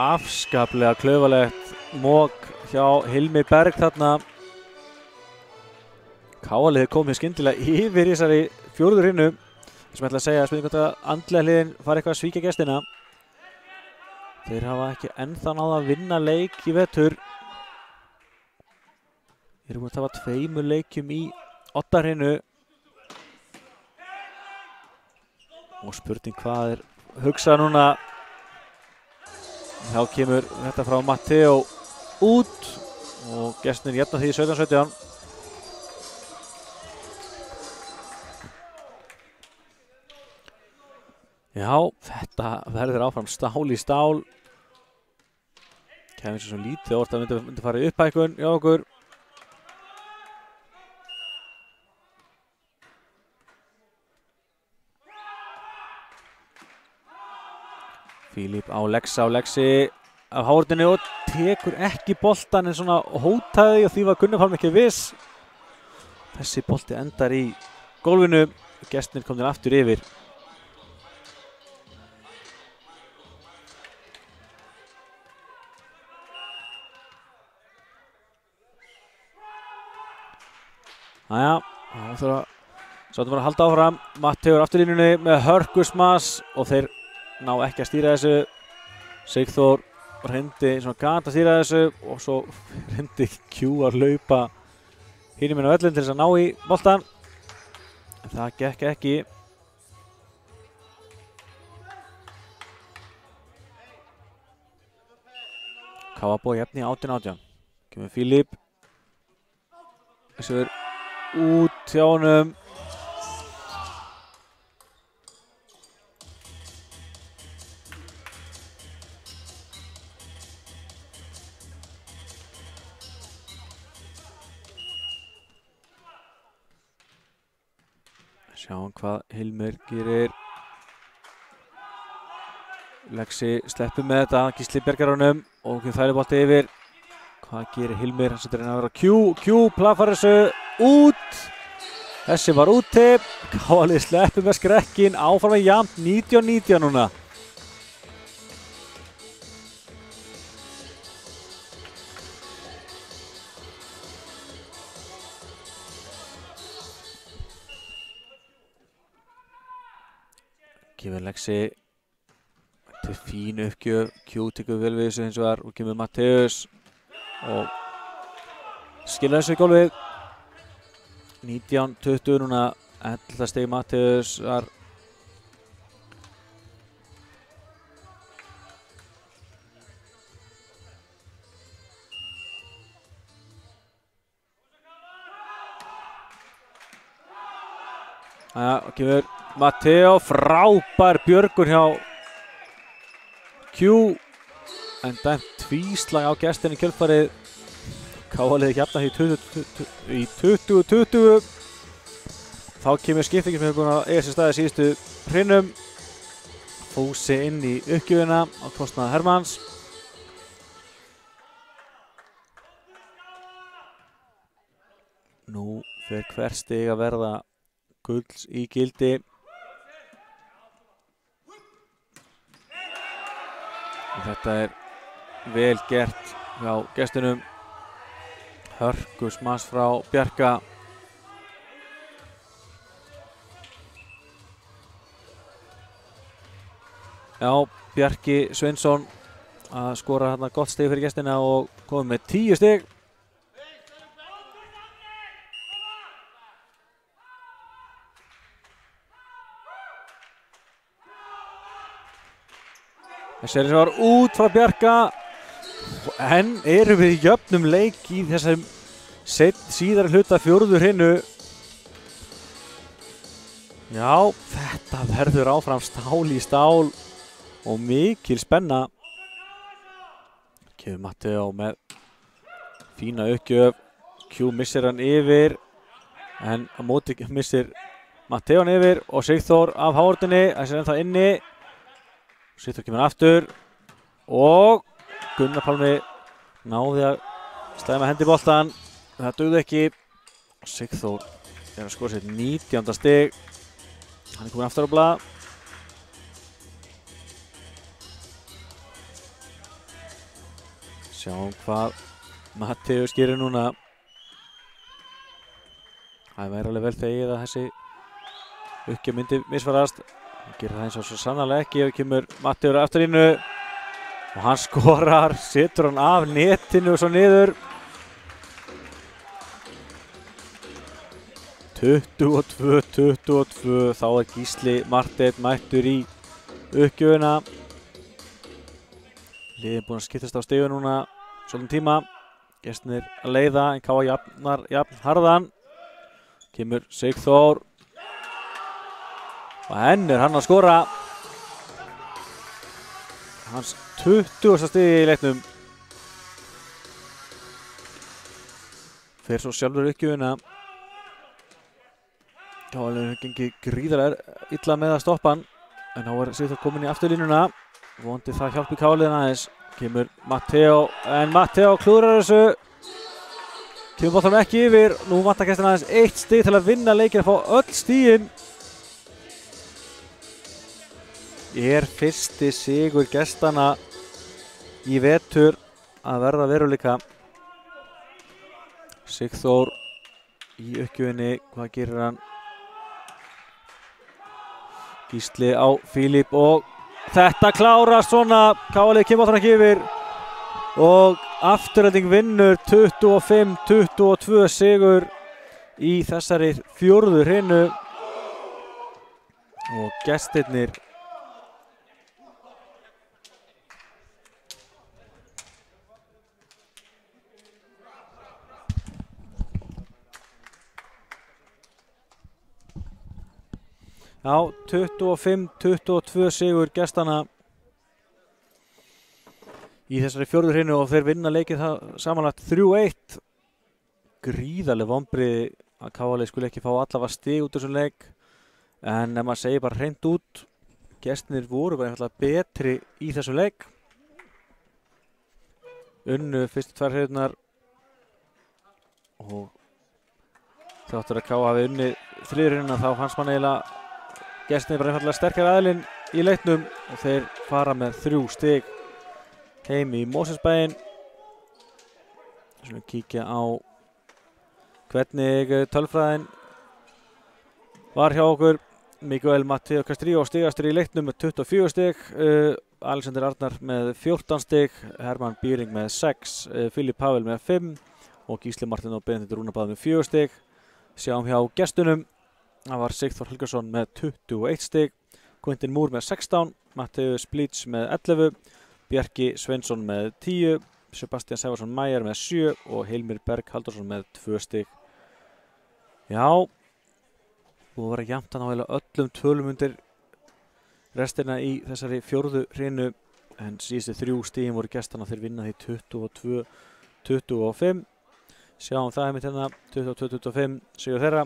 afskaplega klaufalegt mók hjá Hilmi Berg þarna. Káaliði komið skyndilega yfir í þessari 4. hrinnu. Þess að ætla að segja að spurning hvort að andlega hliðin var eitthvað að svíkja gestina. Þeir hafa ekki ennþá náð að vinna leik í vetur. Þeir eru búin að tafa 2 leikjum í Oddarhinnu. Og spurning hvað er hugsað núna. Þá kemur þetta frá Matteo út og gestirnir jafna því 17-17. Já, þetta verður áfram stál í stál. Kæmur svo lítið orð að myndi fara í upphækkun hjá okkur. Fílip á Lexi af hárinu og tekur ekki boltan en svona hótaði og því var Gunnar Pálmi ekki viss. Þessi bolti endar í gólfinu. Gestirnir komnir aftur yfir. Næja, þá þurfa sáttum bara að halda áfram. Matteo er afturlínunni með hörkusmass og þeir ná ekki að stýra þessu. Sigþór reyndi svona gat að stýra þessu og svo reyndi Q að hlaupa hinum inn á völlinn til þess að ná í boltan. En það gekk ekki. Kavabói jafni 18-18. Kemur Fílip. Þessu er út hjá honum. Sjáum hvað Hilmir gerir. Lexi sleppur með þetta, Gísli bjargar honum og þægibolti yfir. Hvað gerir Hilmir? Hann setur henni að vera Q plafar þessu út. Þessi var úti. Káli sleppur með skrekkin, áfram með jafnt 19-19 núna. Kemur Lexi til fínu uppgjöf, Q tekur vel við þessu hins vegar og kemur Matteus og skilur þessu í gólfið. 19-20 núna, 11 stig Matteus var og kemur Matteo, frábær björgun hjá Q en dæmt tvíslag á gestinni í kjölfarið. Káaliði jafna í 20-20. Þá kemur skiptingin sem hefur búin að eiga sér staði síðustu hrinnum. Fúsi inn í uppgjöfina á kostnað Hermanns. Nú fer hver stig að verða gulls í gildi. Þetta er vel gert hjá gestunum. Hörku smass frá Bjarka. Já, Bjarki Sveinsson að skora hérna gott stig fyrir gestina og komið með 10 stig. Þessi er var út frá Bjarka en erum við í jöfnum leik í þessum síðari hluta fjórðu hrinnu. Já, þetta verður áfram stál í stál og mikil spenna. Kemur Matteo með fína uppgjöf. Q missir hann yfir en á móti missir Matteo hann yfir og Sigþór af hárunni. Þessi er ennþá inni. Sigþór kemur aftur og Gunnar Pálmi náði að slæma hendi boltan. Það dugði ekki. Sigþór er að skora sitt 19. stig. Hann er komin aftur á blað. Sjáum hvað Matteus gerir núna. Það væri alveg vel þegið að þessi uppgjöf myndi misfarast. Hann gerir það eins og svo sannarlega ekki ef kemur Matteus aftur innu og hann skorar, setur hann af netinu og svo niður. 22-22, þá er Gísli Marteinn mættur í uppgjöfina. Liðin búin að skiptast á stigu núna svolítinn tíma. Gestirnir að leiða en Káa jafn harðan. Kemur Sigþór og henn er hann að skora. Hans 20. stigi í leiknum. Fer svo sjálfur uppgjöfina. Káa gengið gríðarlega illa með að stoppa hann. En þá er Sigþór komin í afturlínuna. Vonandi það hjálpi Káliðin aðeins. Kemur Matteo, en Matteo klúðrar þessu. Kemur boltanum ekki yfir. Nú vantar gestina aðeins 1 stig til að vinna leikinn, að fá öll stigin. Fyrsti sigur gestana í vetur að verða veruleika. Sigþór í uppgjöfinni, hvað gerir hann? Gísli á Fílip og þetta klárast svona, KA kemur þarna ekki yfir og Afturelding vinnur 25-22 sigur í þessari 4. hrinu og gestirnir Já, 25-22 sigur gestana í þessari 4. hrinu og þeir vinna leikið það samanlagt 3-1. Gríðarleg vonbrigði að KA skulle ekki fá allavega stig út úr þessum leik en ef maður segir bara hreint út, gestirnir voru bara einfallega betri í þessum leik. Unnu fyrstu 2 hrinunar og þáttur að KA hafi unnið 3. hrinuna þá fannst mann eiginlega gestirnir bara einfallega sterkari aðilinn í leiknum og þeir fara með 3 stig heim í Mosfellsbæinn. Svona kíkja á hvernig tölfræðin var hjá okkur. Miguel Mateo Castrillo stigastur í leiknum með 24 stig, Alexander Arnar með 14 stig, Hermann Bíring með 6, Filip Pavel með 5 og Gísli Martin og Benedikt Rúnabæð með 4 stig. Sjáum hjá gestunum, það var Sigþór Helgason með 21 stig, Quintin Moore með 16, Matteus Blitz með 11, Bjarki Sveinsson með 10, Sebastian Sævarsson Mæjar með 7 og Hilmir Berg Halldórsson með 2 stig. Já, búið að vera jafnt hann á öllum tölum undir restina í þessari 4. hrinu en síðustu 3 stigin voru gestana þeir vinna því 22-25. Sjáum það einmitt hérna 22-25 sigur þeirra.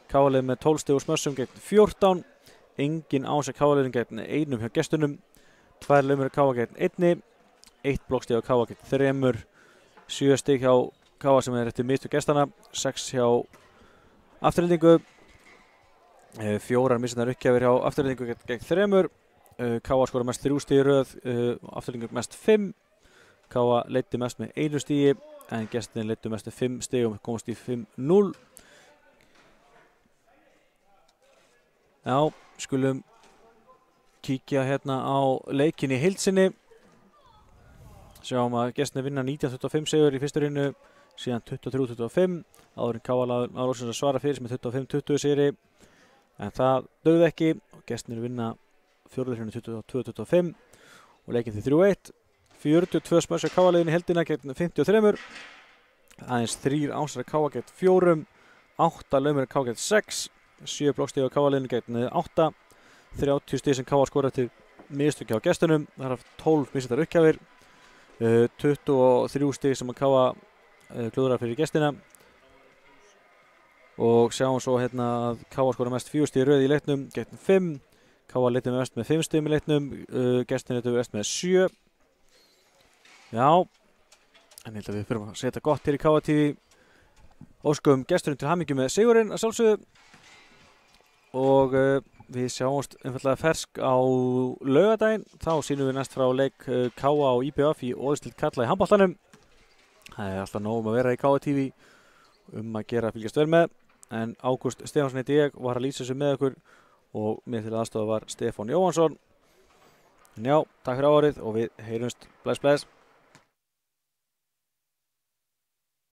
KA með 12 stig úr smössum gegn 14. Engin ás að KA gegn 1 hjá gestunum. 2 laumur KA gegn 1. 1 blokkstig á KA gegn 3. 7 stig hjá KA sem eftir mistök gestana. 6 hjá Aftureldingu. 4 missinnar uppgjafir hjá Aftureldingu gegn 3. KA skora mest 3 stig í röð, Aftureldingu mest 5. KA leiddi mest með 1 stigi en gestinni leiddu mest með 5 stigum, komast í 5-0. Já, skulum kíkja hérna á leikin í heild sinni. Sjáum að gestinni vinna 19-25 sigur í fyrstu hrinu, síðan 23-25. Áður en KA náði að svara fyrir með 25-20 sigri. En það dögði ekki og gestinni vinna 4. hrinu 22-25 og leikinn því 3-1. 42 smössar KA í heildina gegn 53. Aðeins 3 ásar KA gegn 4. 8 laumur KA gegn 6. 7 blokkstig á KA gegn 8. 30 stig sem KA skora til mistök hjá gestunum. Það er 12 missettar uppgjafir. 23 stig sem KA klúðrar fyrir gestina. Og sjáum svo hérna að KA skora mest 4 stig í röð í leiknum gegn 5. KA leiddi mest með 5 stigum í leiknum. Gestin leiddi mest með 7. Já, en ég held að við fyrir að setja gott hér í KA TV. Óskum gesturinn til hamingju með sigurinn að sjálfsögðu. Og við sjáumst einfallega fersk á laugardaginn. Þá sýnum við næst frá leik KA og IBF í Óðinsdeild karla í handboltanum. Það er alltaf nóg að vera í KA TV að gera að fylgjast vel með. En Ágúst Stefánsson heiti ég, var að lýsa þessu með okkur og mér til aðstofa var Stefán Jóhansson. En já, takk fyrir árið og við heyrumst. Bless, bless.